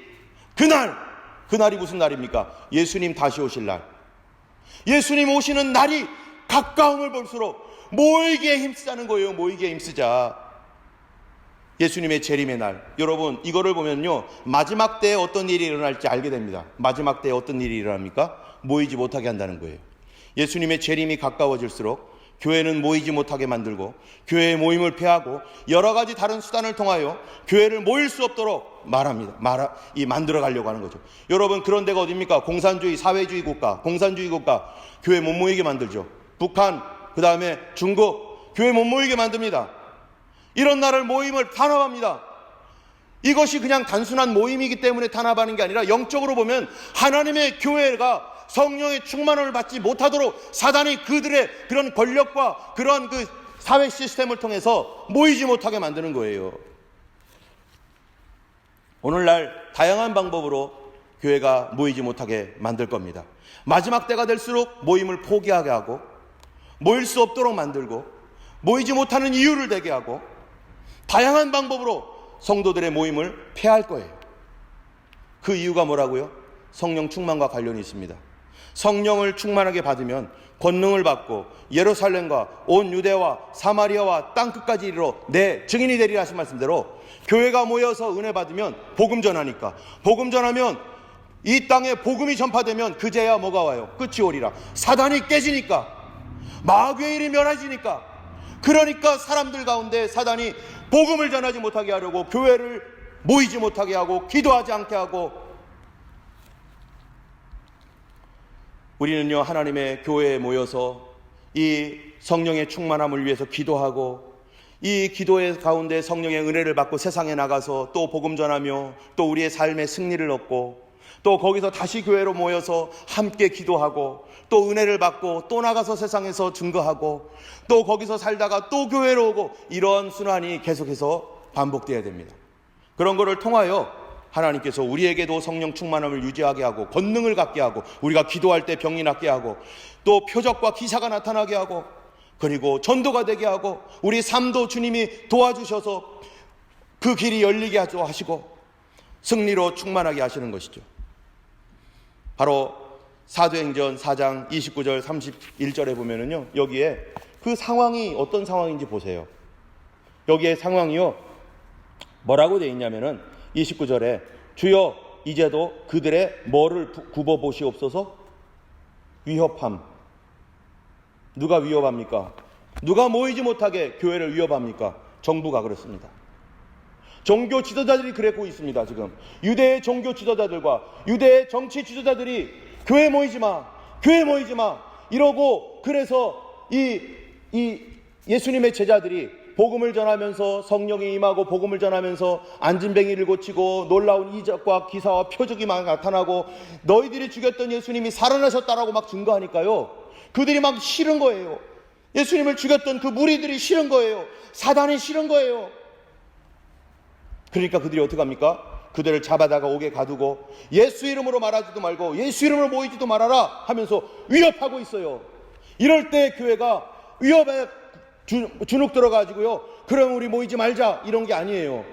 그날이 무슨 날입니까? 예수님 다시 오실 날, 예수님 오시는 날이 가까움을 볼수록 모이기에 힘쓰자는 거예요. 모이기에 힘쓰자. 예수님의 재림의 날, 여러분 이거를 보면요, 마지막 때에 어떤 일이 일어날지 알게 됩니다. 마지막 때에 어떤 일이 일어납니까? 모이지 못하게 한다는 거예요. 예수님의 재림이 가까워질수록 교회는 모이지 못하게 만들고, 교회의 모임을 폐하고 여러 가지 다른 수단을 통하여 교회를 모일 수 없도록 만들어 가려고 하는 거죠. 여러분, 그런 데가 어디입니까? 공산주의, 사회주의 국가, 공산주의 국가, 교회 못 모이게 만들죠. 북한, 그 다음에 중국, 교회 못 모이게 만듭니다. 이런 나라를 모임을 탄압합니다. 이것이 그냥 단순한 모임이기 때문에 탄압하는 게 아니라 영적으로 보면 하나님의 교회가 성령의 충만함을 받지 못하도록 사단이 그들의 그런 권력과 그런 그 사회 시스템을 통해서 모이지 못하게 만드는 거예요. 오늘날 다양한 방법으로 교회가 모이지 못하게 만들 겁니다. 마지막 때가 될수록 모임을 포기하게 하고, 모일 수 없도록 만들고, 모이지 못하는 이유를 대게 하고, 다양한 방법으로 성도들의 모임을 폐할 거예요. 그 이유가 뭐라고요? 성령 충만과 관련이 있습니다. 성령을 충만하게 받으면 권능을 받고 예루살렘과 온 유대와 사마리아와 땅끝까지 이르러 내 증인이 되리라 하신 말씀대로, 교회가 모여서 은혜 받으면 복음 전하니까, 복음 전하면 이 땅에 복음이 전파되면 그제야 뭐가 와요? 끝이 오리라. 사단이 깨지니까, 마귀의 일이 멸해지니까, 그러니까 사람들 가운데 사단이 복음을 전하지 못하게 하려고 교회를 모이지 못하게 하고 기도하지 않게 하고, 우리는요, 하나님의 교회에 모여서 이 성령의 충만함을 위해서 기도하고, 이 기도의 가운데 성령의 은혜를 받고 세상에 나가서 또 복음 전하며 또 우리의 삶의 승리를 얻고, 또 거기서 다시 교회로 모여서 함께 기도하고 또 은혜를 받고 또 나가서 세상에서 증거하고 또 거기서 살다가 또 교회로 오고, 이런 순환이 계속해서 반복되어야 됩니다. 그런 것을 통하여 하나님께서 우리에게도 성령 충만함을 유지하게 하고 권능을 갖게 하고, 우리가 기도할 때 병이 낫게 하고 또 표적과 기사가 나타나게 하고, 그리고 전도가 되게 하고, 우리 삶도 주님이 도와주셔서 그 길이 열리게 하시고 승리로 충만하게 하시는 것이죠. 바로 사도행전 4장 29절 31절에 보면은요, 여기에 그 상황이 어떤 상황인지 보세요. 여기에 상황이요, 뭐라고 되어 있냐면은 29절에 주여 이제도 그들의 뭐를 굽어보시옵소서. 위협함. 누가 위협합니까? 누가 모이지 못하게 교회를 위협합니까? 정부가 그렇습니다. 종교 지도자들이 그랬고 있습니다. 지금 유대의 종교 지도자들과 유대의 정치 지도자들이 교회 모이지 마, 교회 모이지 마 이러고, 그래서 이 예수님의 제자들이 복음을 전하면서 성령이 임하고 복음을 전하면서 안진뱅이를 고치고 놀라운 이적과 기사와 표적이 막 나타나고 너희들이 죽였던 예수님이 살아나셨다라고 막 증거하니까요, 그들이 막 싫은 거예요. 예수님을 죽였던 그 무리들이 싫은 거예요. 사단이 싫은 거예요. 그러니까 그들이 어떻게 합니까? 그들을 잡아다가 옥에 가두고 예수 이름으로 말하지도 말고 예수 이름으로 모이지도 말아라 하면서 위협하고 있어요. 이럴 때 교회가 위협에 주눅 들어가지고요, 그럼 우리 모이지 말자 이런 게 아니에요.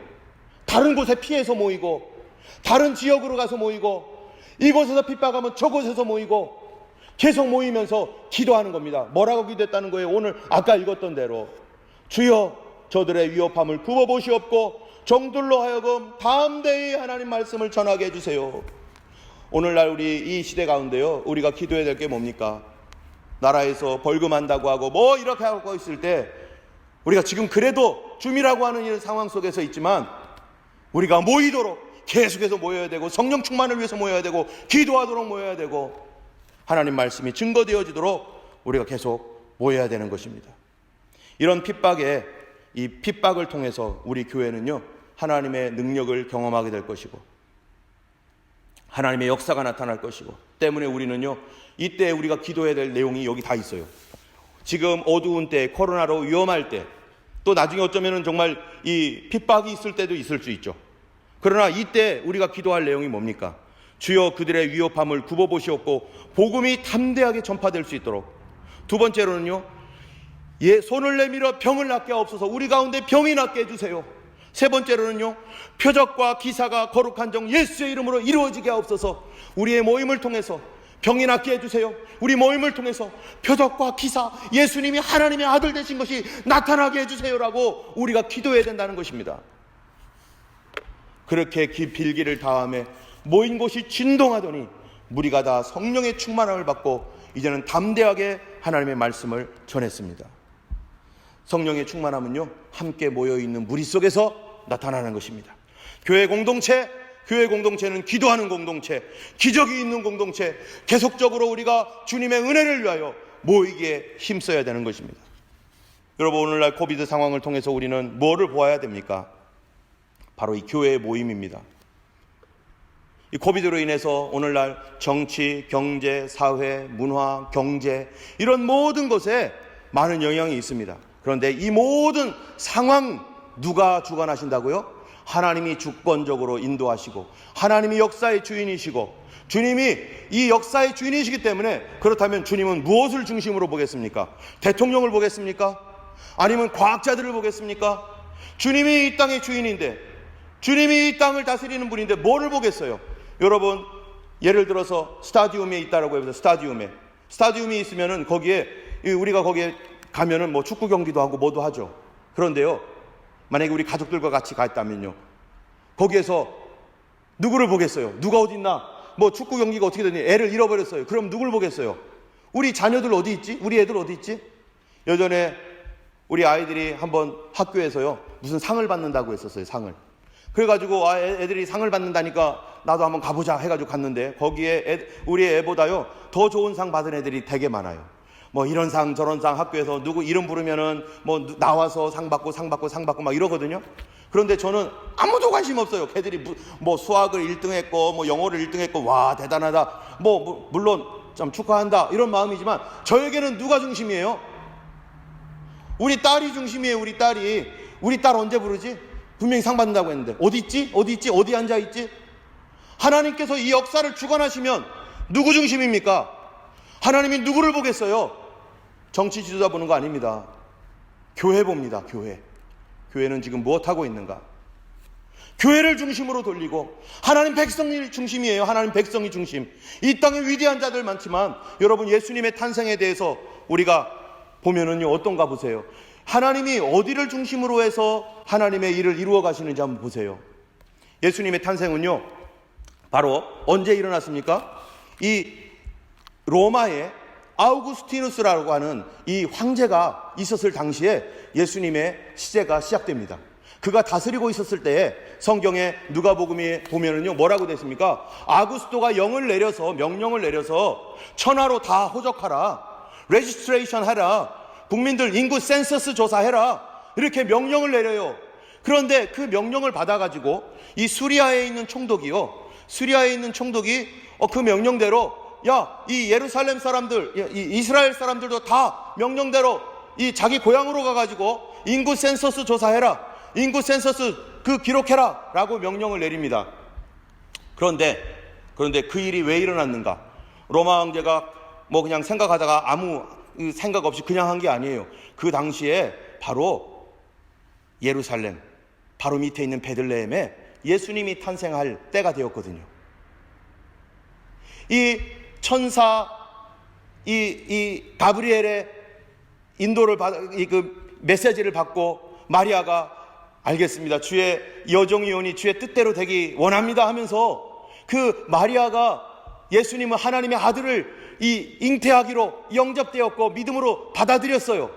다른 곳에 피해서 모이고, 다른 지역으로 가서 모이고, 이곳에서 핍박하면 저곳에서 모이고, 계속 모이면서 기도하는 겁니다. 뭐라고 기도했다는 거예요? 오늘 아까 읽었던 대로 주여 저들의 위협함을 굽어보시옵고 종들로 하여금 담대히 하나님 말씀을 전하게 해주세요. 오늘날 우리 이 시대 가운데요, 우리가 기도해야 될 게 뭡니까? 나라에서 벌금한다고 하고 뭐 이렇게 하고 있을 때 우리가 지금 그래도 줌이라고 하는 이런 상황 속에서 있지만 우리가 모이도록 계속해서 모여야 되고 성령 충만을 위해서 모여야 되고 기도하도록 모여야 되고 하나님 말씀이 증거되어지도록 우리가 계속 모여야 되는 것입니다. 이런 핍박에 이 핍박을 통해서 우리 교회는요 하나님의 능력을 경험하게 될 것이고 하나님의 역사가 나타날 것이고 때문에 우리는요 이때 우리가 기도해야 될 내용이 여기 다 있어요. 지금 어두운 때 코로나로 위험할 때 또 나중에 어쩌면 정말 이 핍박이 있을 때도 있을 수 있죠. 그러나 이때 우리가 기도할 내용이 뭡니까? 주여 그들의 위협함을 굽어보시옵고 복음이 담대하게 전파될 수 있도록. 두 번째로는요 손을 내밀어 병을 낫게 하옵소서. 우리 가운데 병이 낫게 해주세요. 세 번째로는요 표적과 기사가 거룩한 종 예수의 이름으로 이루어지게 하옵소서. 우리의 모임을 통해서 병이 낫게 해주세요. 우리 모임을 통해서 표적과 기사, 예수님이 하나님의 아들 되신 것이 나타나게 해주세요라고 우리가 기도해야 된다는 것입니다. 그렇게 빌기를 다함에 모인 곳이 진동하더니 무리가 다 성령의 충만함을 받고 이제는 담대하게 하나님의 말씀을 전했습니다. 성령의 충만함은요 함께 모여있는 무리 속에서 나타나는 것입니다. 교회 공동체는 기도하는 공동체, 기적이 있는 공동체, 계속적으로 우리가 주님의 은혜를 위하여 모이기에 힘써야 되는 것입니다. 여러분 오늘날 코비드 상황을 통해서 우리는 뭐를 보아야 됩니까? 바로 이 교회의 모임입니다. 이 코비드로 인해서 오늘날 정치, 경제, 사회, 문화, 경제 이런 모든 것에 많은 영향이 있습니다. 그런데 이 모든 상황 누가 주관하신다고요? 하나님이 주권적으로 인도하시고 하나님이 역사의 주인이시고 주님이 이 역사의 주인이시기 때문에 그렇다면 주님은 무엇을 중심으로 보겠습니까? 대통령을 보겠습니까? 아니면 과학자들을 보겠습니까? 주님이 이 땅의 주인인데 주님이 이 땅을 다스리는 분인데 뭐를 보겠어요? 여러분 예를 들어서 스타디움에 있다라고 해서 스타디움이 있으면은 우리가 거기에 가면은 뭐 축구 경기도 하고 뭐도 하죠. 그런데요 만약에 우리 가족들과 같이 갔다면요 거기에서 누구를 보겠어요? 누가 어디 있나? 뭐 축구 경기가 어떻게 되니? 애를 잃어버렸어요. 그럼 누구를 보겠어요? 우리 자녀들 어디 있지? 우리 애들 어디 있지? 예전에 우리 아이들이 한번 학교에서요 무슨 상을 받는다고 했었어요. 상을. 그래가지고 애들이 상을 받는다니까 나도 한번 가보자 해가지고 갔는데 거기에 우리 애보다요 더 좋은 상 받은 애들이 되게 많아요. 뭐 이런 상 저런 상 학교에서 누구 이름 부르면은 뭐 나와서 상 받고 막 이러거든요. 그런데 저는 아무도 관심 없어요. 걔들이 뭐 수학을 1등 했고 뭐 영어를 1등 했고 와 대단하다 물론 좀 축하한다 이런 마음이지만 저에게는 누가 중심이에요? 우리 딸이 중심이에요. 우리 딸 언제 부르지? 분명히 상 받는다고 했는데 어디 있지? 어디 앉아있지? 하나님께서 이 역사를 주관하시면 누구 중심입니까? 하나님이 누구를 보겠어요? 정치 지도자 보는 거 아닙니다. 교회 봅니다. 교회는 지금 무엇하고 있는가? 교회를 중심으로 돌리고 하나님 백성이 중심이에요. 하나님 백성이 중심. 이 땅에 위대한 자들 많지만 여러분 예수님의 탄생에 대해서 우리가 보면은요 어떤가 보세요. 하나님이 어디를 중심으로 해서 하나님의 일을 이루어 가시는지 한번 보세요. 예수님의 탄생은요 바로 언제 일어났습니까? 이 로마에 아우구스티누스라고 하는 이 황제가 있었을 당시에 예수님의 시제가 시작됩니다. 그가 다스리고 있었을 때에 성경에 누가복음에 보면은요 뭐라고 됐습니까? 아구스토가 명령을 내려서 천하로 다 호적하라, 레지스트레이션 하라, 국민들 인구 센서스 조사해라 이렇게 명령을 내려요. 그런데 그 명령을 받아가지고 이 수리아에 있는 총독이 그 명령대로 이 예루살렘 사람들, 이 이스라엘 사람들도 다 명령대로 이 자기 고향으로 가가지고 인구 센서스 조사해라, 인구 센서스 그 기록해라 라고 명령을 내립니다. 그런데 그 일이 왜 일어났는가? 로마 황제가 뭐 그냥 생각하다가 아무 생각 없이 그냥 한 게 아니에요. 그 당시에 바로 예루살렘 바로 밑에 있는 베들레헴에 예수님이 탄생할 때가 되었거든요. 이 천사 이 가브리엘의 인도를 그 메시지를 받고 마리아가 알겠습니다. 주의 여종이오니 주의 뜻대로 되기 원합니다 하면서 그 마리아가 예수님은 하나님의 아들을 이 잉태하기로 영접되었고 믿음으로 받아들였어요.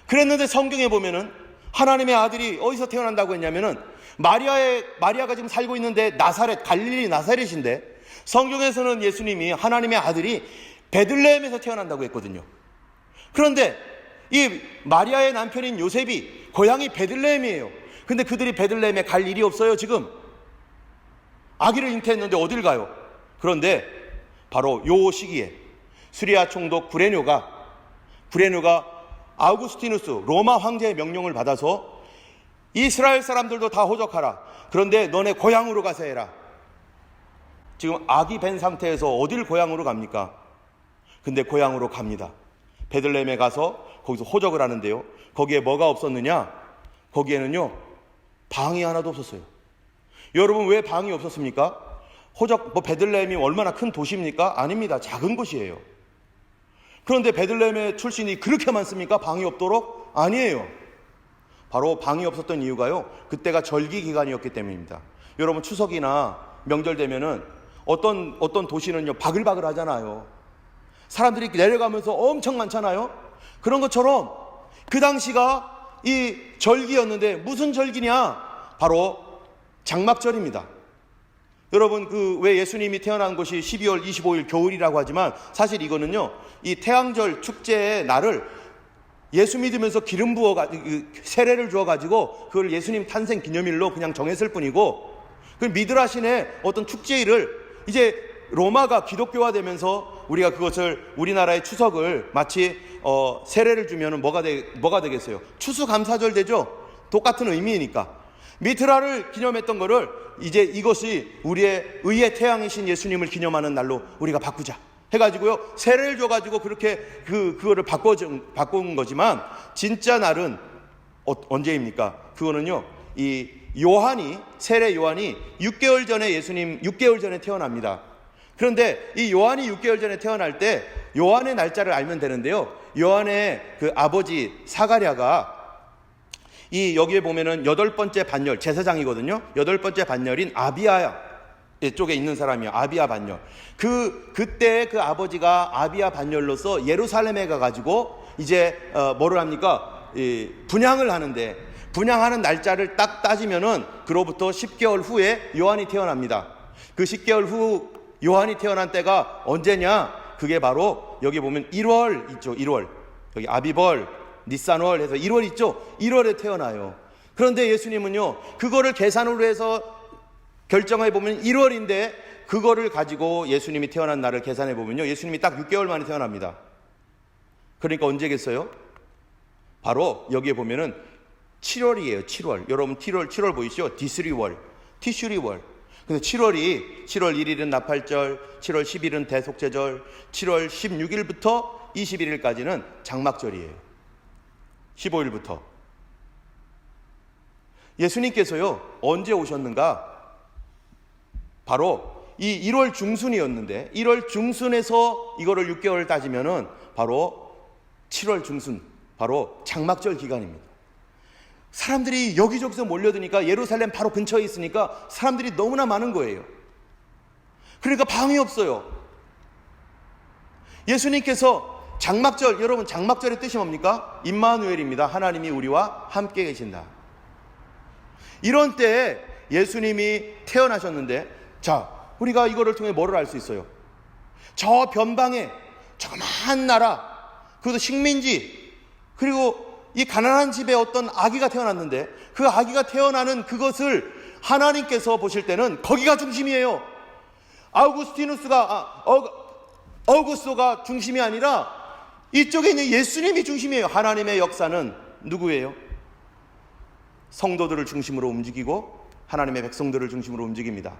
그랬는데 성경에 보면은 하나님의 아들이 어디서 태어난다고 했냐면은 마리아가 지금 살고 있는데 나사렛, 갈릴리 나사렛인데 성경에서는 예수님이 하나님의 아들이 베들레헴에서 태어난다고 했거든요. 그런데 이 마리아의 남편인 요셉이 고향이 베들레헴이에요. 근데 그들이 베들레헴에 갈 일이 없어요. 지금 아기를 잉태했는데 어딜 가요? 그런데 바로 요 시기에 수리아 총독 구레뇨가 아우구스티누스 로마 황제의 명령을 받아서 이스라엘 사람들도 다 호적하라. 그런데 너네 고향으로 가서 해라. 지금 아기 벤 상태에서 어딜 고향으로 갑니까? 근데 고향으로 갑니다. 베들레헴에 가서 거기서 호적을 하는데요. 거기에 뭐가 없었느냐? 거기에는요, 방이 하나도 없었어요. 여러분, 왜 방이 없었습니까? 베들레헴이 얼마나 큰 도시입니까? 아닙니다. 작은 곳이에요. 그런데 베들레헴의 출신이 그렇게 많습니까? 방이 없도록? 아니에요. 바로 방이 없었던 이유가요, 그때가 절기 기간이었기 때문입니다. 여러분, 추석이나 명절 되면은 어떤 도시는요, 바글바글 하잖아요. 사람들이 내려가면서 엄청 많잖아요. 그런 것처럼 그 당시가 이 절기였는데 무슨 절기냐? 바로 장막절입니다. 여러분, 왜 예수님이 태어난 것이 12월 25일 겨울이라고 하지만 사실 이거는요, 이 태양절 축제의 날을 예수 믿으면서 기름 세례를 주어가지고 그걸 예수님 탄생 기념일로 그냥 정했을 뿐이고, 그 미드라신의 어떤 축제일을 이제 로마가 기독교화 되면서 우리가 그것을 우리나라의 추석을 마치 세례를 주면 뭐가 되겠어요? 추수감사절 되죠? 똑같은 의미이니까. 미트라를 기념했던 거를 이제 이것이 우리의 의의 태양이신 예수님을 기념하는 날로 우리가 바꾸자 해가지고요, 세례를 줘가지고 그렇게 그거를 바꾼 거지만 진짜 날은 언제입니까? 그거는요, 이 세례 요한이 6개월 전에 태어납니다. 그런데 이 요한이 6개월 전에 태어날 때 요한의 날짜를 알면 되는데요, 요한의 그 아버지 사가랴가 여기에 보면은 8번째 반열, 제사장이거든요. 8번째 반열인 아비야 쪽에 있는 사람이에요. 아비야 반열. 그때 그 아버지가 아비야 반열로서 예루살렘에 가가지고 이제 뭐를 합니까? 분향을 하는데, 분향하는 날짜를 딱 따지면은 그로부터 10개월 후에 요한이 태어납니다. 그 10개월 후 요한이 태어난 때가 언제냐? 그게 바로 여기 보면 1월 있죠. 1월. 여기 아비벌, 니산월 해서 1월 있죠. 1월에 태어나요. 그런데 예수님은요, 그거를 계산으로 해서 결정해 보면 1월인데 그거를 가지고 예수님이 태어난 날을 계산해 보면요, 예수님이 딱 6개월 만에 태어납니다. 그러니까 언제겠어요? 바로 여기에 보면은 7월이에요. 7월. 여러분 7월 보이시죠? 디스리월, 티슈리월. 근데 7월 1일은 나팔절, 7월 10일은 대속제절, 7월 16일부터 21일까지는 장막절이에요. 15일부터. 예수님께서요, 언제 오셨는가? 바로 이 1월 중순이었는데, 1월 중순에서 이거를 6개월 따지면은 바로 7월 중순, 바로 장막절 기간입니다. 사람들이 여기저기서 몰려드니까 예루살렘 바로 근처에 있으니까 사람들이 너무나 많은 거예요. 그러니까 방이 없어요. 예수님께서 장막절, 여러분 장막절의 뜻이 뭡니까? 임마누엘입니다. 하나님이 우리와 함께 계신다. 이런 때에 예수님이 태어나셨는데, 자, 우리가 이거를 통해 뭐를 알 수 있어요? 저 변방에 조그마한 나라, 그것도 식민지, 그리고 이 가난한 집에 어떤 아기가 태어났는데 그 아기가 태어나는 그것을 하나님께서 보실 때는 거기가 중심이에요. 어구스토가 중심이 아니라 이쪽에 있는 예수님이 중심이에요. 하나님의 역사는 누구예요? 성도들을 중심으로 움직이고 하나님의 백성들을 중심으로 움직입니다.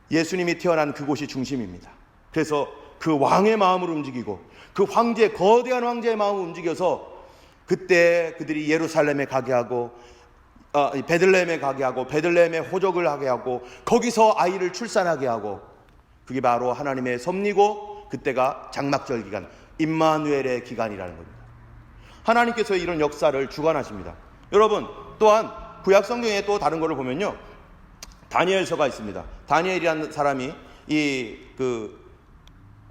예수님이 태어난 그곳이 중심입니다. 그래서 그 왕의 마음을 움직이고 그 거대한 황제의 마음을 움직여서 그때 그들이 예루살렘에 가게 하고 베들레헴에 가게 하고 베들레헴에 호적을 하게 하고 거기서 아이를 출산하게 하고, 그게 바로 하나님의 섭리고 그때가 장막절 기간, 임마누엘의 기간이라는 겁니다. 하나님께서 이런 역사를 주관하십니다. 여러분, 또한 구약 성경에 또 다른 것을 보면요, 다니엘서가 있습니다. 다니엘이라는 사람이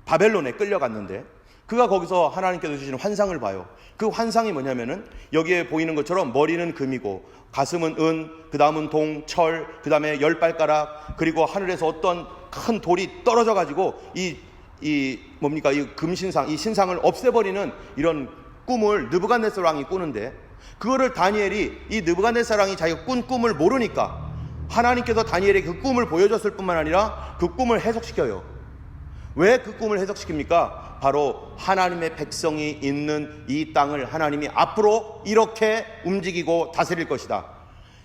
바벨론에 끌려갔는데 그가 거기서 하나님께서 주시는 환상을 봐요. 그 환상이 뭐냐면은 여기에 보이는 것처럼 머리는 금이고 가슴은 은, 그 다음은 동, 철, 그 다음에 10발가락, 그리고 하늘에서 어떤 큰 돌이 떨어져 가지고 이 금신상, 이 신상을 없애버리는 이런 꿈을 느부갓네살 왕이 꾸는데, 그거를 다니엘이, 이 느부갓네살 왕이 자기가 꾼 꿈을 모르니까 하나님께서 다니엘에게 그 꿈을 보여줬을 뿐만 아니라 그 꿈을 해석시켜요. 왜 그 꿈을 해석시킵니까? 바로 하나님의 백성이 있는 이 땅을 하나님이 앞으로 이렇게 움직이고 다스릴 것이다.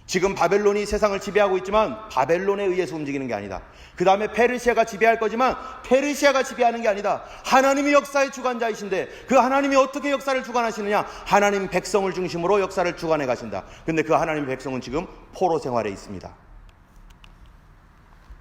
지금 바벨론이 세상을 지배하고 있지만 바벨론에 의해서 움직이는 게 아니다. 그 다음에 페르시아가 지배할 거지만 페르시아가 지배하는 게 아니다. 하나님이 역사의 주관자이신데 그 하나님이 어떻게 역사를 주관하시느냐? 하나님 백성을 중심으로 역사를 주관해 가신다. 근데 그 하나님의 백성은 지금 포로 생활에 있습니다.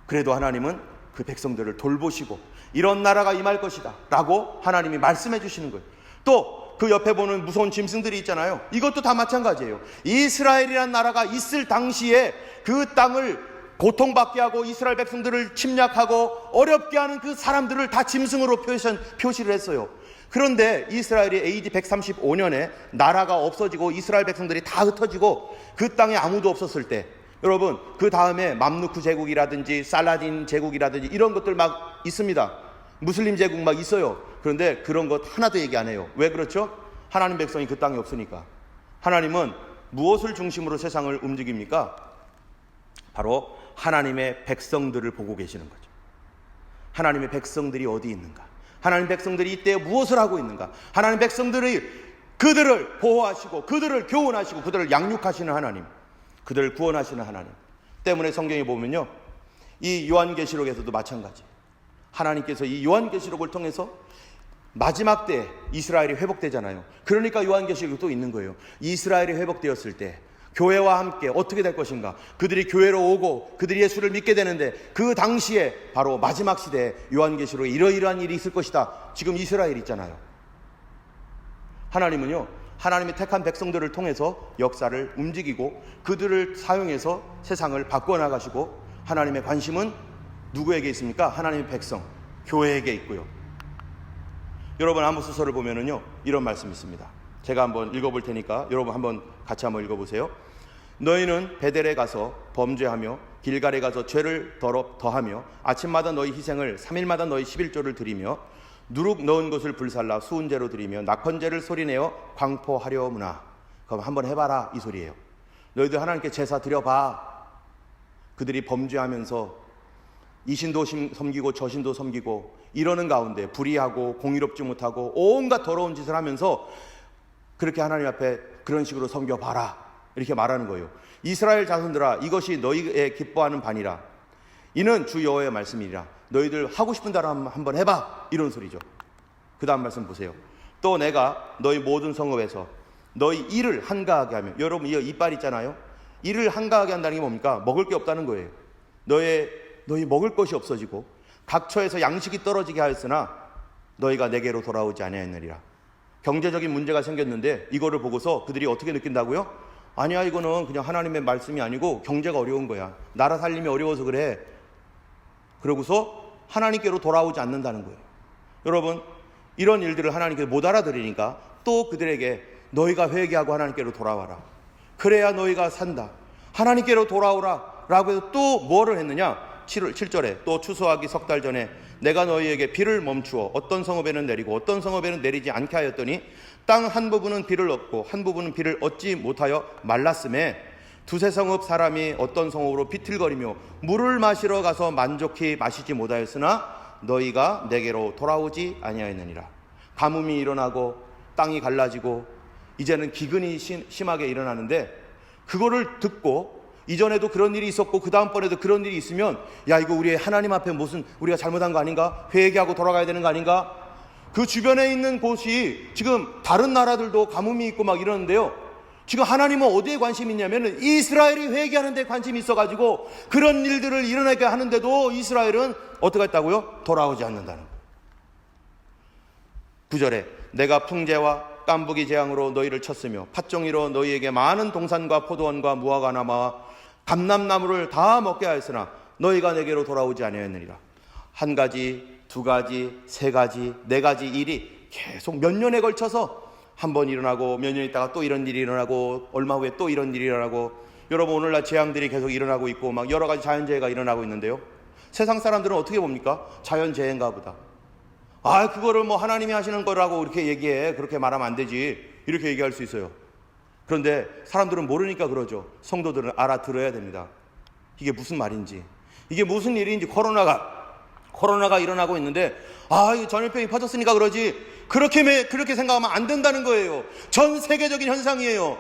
그래도 하나님은 그 백성들을 돌보시고 이런 나라가 임할 것이다 라고 하나님이 말씀해 주시는 거예요. 또 그 옆에 보는 무서운 짐승들이 있잖아요. 이것도 다 마찬가지예요. 이스라엘이라는 나라가 있을 당시에 그 땅을 고통받게 하고 이스라엘 백성들을 침략하고 어렵게 하는 그 사람들을 다 짐승으로 표시를 했어요. 그런데 이스라엘이 AD 135년에 나라가 없어지고 이스라엘 백성들이 다 흩어지고 그 땅에 아무도 없었을 때, 여러분 그 다음에 맘루크 제국이라든지 살라딘 제국이라든지 이런 것들 막 있습니다. 무슬림 제국 막 있어요. 그런데 그런 것 하나도 얘기 안 해요. 왜 그렇죠? 하나님 백성이 그 땅에 없으니까. 하나님은 무엇을 중심으로 세상을 움직입니까? 바로 하나님의 백성들을 보고 계시는 거죠. 하나님의 백성들이 어디 있는가? 하나님 백성들이 이때 무엇을 하고 있는가? 하나님 백성들이 그들을 보호하시고 그들을 교훈하시고 그들을 양육하시는 하나님, 그들을 구원하시는 하나님 때문에 성경에 보면요, 이 요한계시록에서도 마찬가지. 하나님께서 이 요한계시록을 통해서 마지막 때 이스라엘이 회복되잖아요. 그러니까 요한계시록이 또 있는 거예요. 이스라엘이 회복되었을 때 교회와 함께 어떻게 될 것인가? 그들이 교회로 오고 그들이 예수를 믿게 되는데 그 당시에 바로 마지막 시대에 요한계시록에 이러이러한 일이 있을 것이다. 지금 이스라엘 있잖아요. 하나님은요, 하나님의 택한 백성들을 통해서 역사를 움직이고 그들을 사용해서 세상을 바꿔나가시고, 하나님의 관심은 누구에게 있습니까? 하나님의 백성, 교회에게 있고요. 여러분 아모스서를 보면은요, 이런 말씀이 있습니다. 제가 한번 읽어볼 테니까 여러분 한번 같이 한번 읽어보세요. 너희는 베델에 가서 범죄하며 길갈에 가서 죄를 더하며 아침마다 너희 희생을 3일마다 너희 11조를 드리며 누룩 넣은 것을 불살라 수은제로 드리며 낙헌제를 소리내어 광포하려무나. 그럼 한번 해봐라 이 소리예요. 너희들 하나님께 제사 드려봐. 그들이 범죄하면서 이 신도 섬기고 저 신도 섬기고 이러는 가운데 불의하고 공의롭지 못하고 온갖 더러운 짓을 하면서 그렇게 하나님 앞에 그런 식으로 섬겨봐라 이렇게 말하는 거예요. 이스라엘 자손들아, 이것이 너희의 기뻐하는 반이라. 이는 주 여호와의 말씀이라. 너희들 하고 싶은 대로 한번 해봐 이런 소리죠. 그 다음 말씀 보세요. 또 내가 너희 모든 성읍에서 너희 일을 한가하게 하며, 여러분 이 이빨 있잖아요. 일을 한가하게 한다는 게 뭡니까? 먹을 게 없다는 거예요. 너희 먹을 것이 없어지고 각처에서 양식이 떨어지게 하였으나 너희가 내게로 돌아오지 아니하였느니라. 경제적인 문제가 생겼는데 이거를 보고서 그들이 어떻게 느낀다고요? 아니야, 이거는 그냥 하나님의 말씀이 아니고 경제가 어려운 거야. 나라 살림이 어려워서 그래. 그러고서 하나님께로 돌아오지 않는다는 거예요. 여러분, 이런 일들을 하나님께서 못 알아들으니까 또 그들에게 너희가 회개하고 하나님께로 돌아와라. 그래야 너희가 산다. 하나님께로 돌아오라 라고 해서 또 뭐를 했느냐? 7절에 또 추수하기 석 달 전에 내가 너희에게 비를 멈추어 어떤 성읍에는 내리고 어떤 성읍에는 내리지 않게 하였더니 땅 한 부분은 비를 얻고 한 부분은 비를 얻지 못하여 말랐음에 두세 성읍 사람이 어떤 성읍으로 비틀거리며 물을 마시러 가서 만족히 마시지 못하였으나 너희가 내게로 돌아오지 아니하였느니라. 가뭄이 일어나고 땅이 갈라지고 이제는 기근이 심하게 일어나는데, 그거를 듣고 이전에도 그런 일이 있었고 그 다음번에도 그런 일이 있으면 야, 이거 우리 하나님 앞에 무슨 우리가 잘못한 거 아닌가? 회개하고 돌아가야 되는 거 아닌가? 그 주변에 있는 곳이 지금 다른 나라들도 가뭄이 있고 막 이러는데요, 지금 하나님은 어디에 관심이 있냐면 이스라엘이 회개하는 데 관심이 있어가지고 그런 일들을 일어나게 하는데도 이스라엘은 어떻게 했다고요? 돌아오지 않는다는 거예요. 9절에 내가 풍재와 깐부기 재앙으로 너희를 쳤으며 팥종이로 너희에게 많은 동산과 포도원과 무화과 나무와 감람나무를 다 먹게 하였으나 너희가 내게로 돌아오지 아니하였느니라. 한 가지, 두 가지, 세 가지, 네 가지 일이 계속 몇 년에 걸쳐서 한 번 일어나고 몇 년 있다가 또 이런 일이 일어나고 얼마 후에 또 이런 일이 일어나고, 여러분 오늘날 재앙들이 계속 일어나고 있고 막 여러 가지 자연재해가 일어나고 있는데요, 세상 사람들은 어떻게 봅니까? 자연재해인가 보다. 그거를 뭐 하나님이 하시는 거라고 이렇게 얘기해. 그렇게 말하면 안 되지. 이렇게 얘기할 수 있어요. 그런데 사람들은 모르니까 그러죠. 성도들은 알아들어야 됩니다. 이게 무슨 말인지, 이게 무슨 일인지. 코로나가 일어나고 있는데 이 전염병이 퍼졌으니까 그러지, 그렇게 생각하면 안 된다는 거예요. 전 세계적인 현상이에요.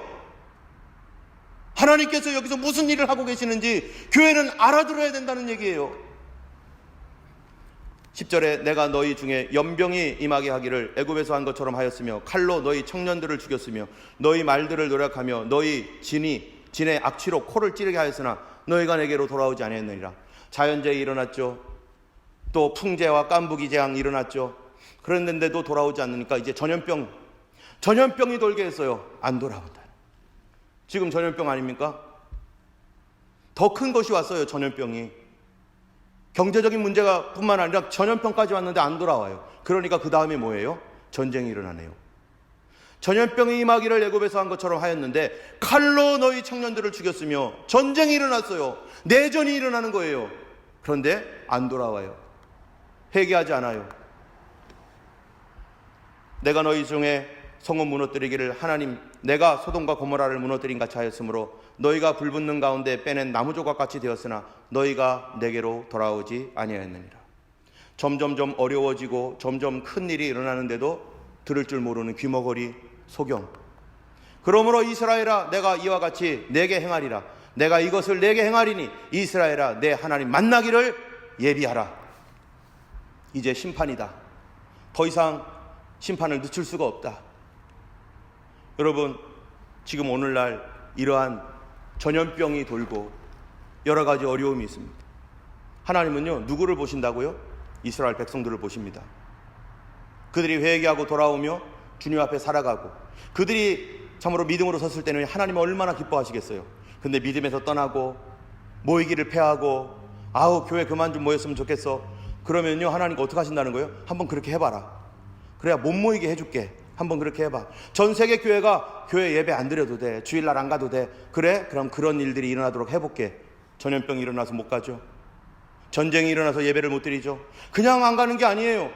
하나님께서 여기서 무슨 일을 하고 계시는지 교회는 알아들어야 된다는 얘기예요. 10절에 내가 너희 중에 연병이 임하게 하기를 애굽에서 한 것처럼 하였으며 칼로 너희 청년들을 죽였으며 너희 말들을 노력하며 너희 진의 악취로 코를 찌르게 하였으나 너희가 내게로 돌아오지 아니했느니라. 자연재해 일어났죠. 또 풍재와 깐부기 재앙 일어났죠. 그랬는데도 돌아오지 않으니까 이제 전염병이 돌게 했어요. 안 돌아온다. 지금 전염병 아닙니까? 더 큰 것이 왔어요. 전염병이. 경제적인 문제가 뿐만 아니라 전염병까지 왔는데 안 돌아와요. 그러니까 그 다음에 뭐예요? 전쟁이 일어나네요. 전염병이 임하기를 애굽에서 한 것처럼 하였는데 칼로 너희 청년들을 죽였으며 전쟁이 일어났어요. 내전이 일어나는 거예요. 그런데 안 돌아와요. 회개하지 않아요. 내가 너희 중에 성읍 무너뜨리기를 하나님 내가 소돔과 고모라를 무너뜨린 같이 하였으므로 너희가 불붙는 가운데 빼낸 나무 조각같이 되었으나 너희가 내게로 돌아오지 아니하였느니라. 점점점 어려워지고 점점 큰 일이 일어나는데도 들을 줄 모르는 귀머거리 소경. 그러므로 이스라엘아 내가 이와 같이 내게 행하리라. 내가 이것을 내게 행하리니 이스라엘아 내 하나님 만나기를 예비하라. 이제 심판이다. 더 이상 심판을 늦출 수가 없다. 여러분, 지금 오늘날 이러한 전염병이 돌고 여러 가지 어려움이 있습니다. 하나님은요, 누구를 보신다고요? 이스라엘 백성들을 보십니다. 그들이 회개하고 돌아오며 주님 앞에 살아가고, 그들이 참으로 믿음으로 섰을 때는 하나님은 얼마나 기뻐하시겠어요. 근데 믿음에서 떠나고 모이기를 패하고 교회 그만 좀 모였으면 좋겠어. 그러면요, 하나님과 어떻게 하신다는 거예요? 한번 그렇게 해봐라. 그래야 못 모이게 해줄게. 한번 그렇게 해봐. 전 세계 교회가 교회 예배 안 드려도 돼. 주일날 안 가도 돼. 그래? 그럼 그런 일들이 일어나도록 해볼게. 전염병이 일어나서 못 가죠. 전쟁이 일어나서 예배를 못 드리죠. 그냥 안 가는 게 아니에요.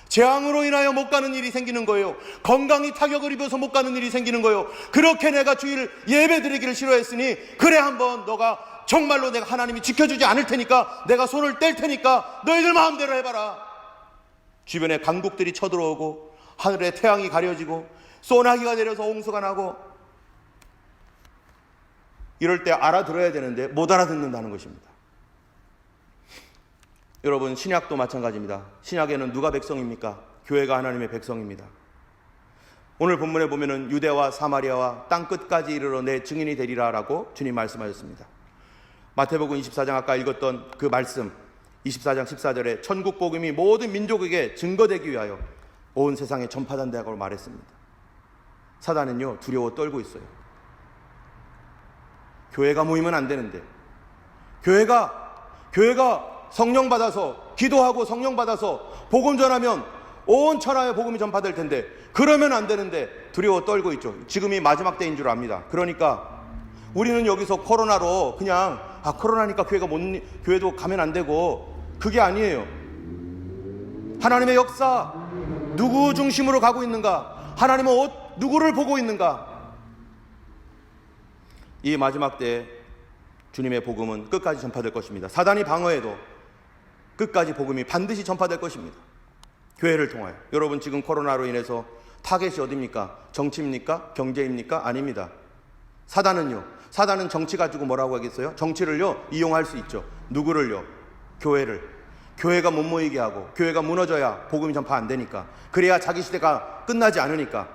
재앙으로 인하여 못 가는 일이 생기는 거예요. 건강이 타격을 입어서 못 가는 일이 생기는 거예요. 그렇게 내가 주일 예배 드리기를 싫어했으니 그래, 한번 너가 정말로 내가 하나님이 지켜주지 않을 테니까 내가 손을 뗄 테니까 너희들 마음대로 해봐라. 주변에 강국들이 쳐들어오고 하늘에 태양이 가려지고 소나기가 내려서 홍수가 나고, 이럴 때 알아들어야 되는데 못 알아듣는다는 것입니다. 여러분, 신약도 마찬가지입니다. 신약에는 누가 백성입니까? 교회가 하나님의 백성입니다. 오늘 본문에 보면은 유대와 사마리아와 땅끝까지 이르러 내 증인이 되리라 라고 주님 말씀하셨습니다. 마태복음 24장 아까 읽었던 그 말씀 24장 14절에 천국 복음이 모든 민족에게 증거되기 위하여 온 세상에 전파된다고 말했습니다. 사단은요, 두려워 떨고 있어요. 교회가 모이면 안 되는데, 교회가 성령 받아서 기도하고 성령 받아서 복음 전하면 온 천하에 복음이 전파될 텐데 그러면 안 되는데 두려워 떨고 있죠. 지금이 마지막 때인 줄 압니다. 그러니까 우리는 여기서 코로나로 그냥 코로나니까 교회도 가면 안 되고, 그게 아니에요. 하나님의 역사 누구 중심으로 가고 있는가? 하나님은 누구를 보고 있는가? 이 마지막 때 주님의 복음은 끝까지 전파될 것입니다. 사단이 방어해도 끝까지 복음이 반드시 전파될 것입니다. 교회를 통하여. 여러분, 지금 코로나로 인해서 타겟이 어디입니까? 정치입니까? 경제입니까? 아닙니다. 사단은 정치 가지고 뭐라고 하겠어요? 정치를요 이용할 수 있죠. 누구를요? 교회를. 교회가 못 모이게 하고, 교회가 무너져야 복음이 전파 안 되니까, 그래야 자기 시대가 끝나지 않으니까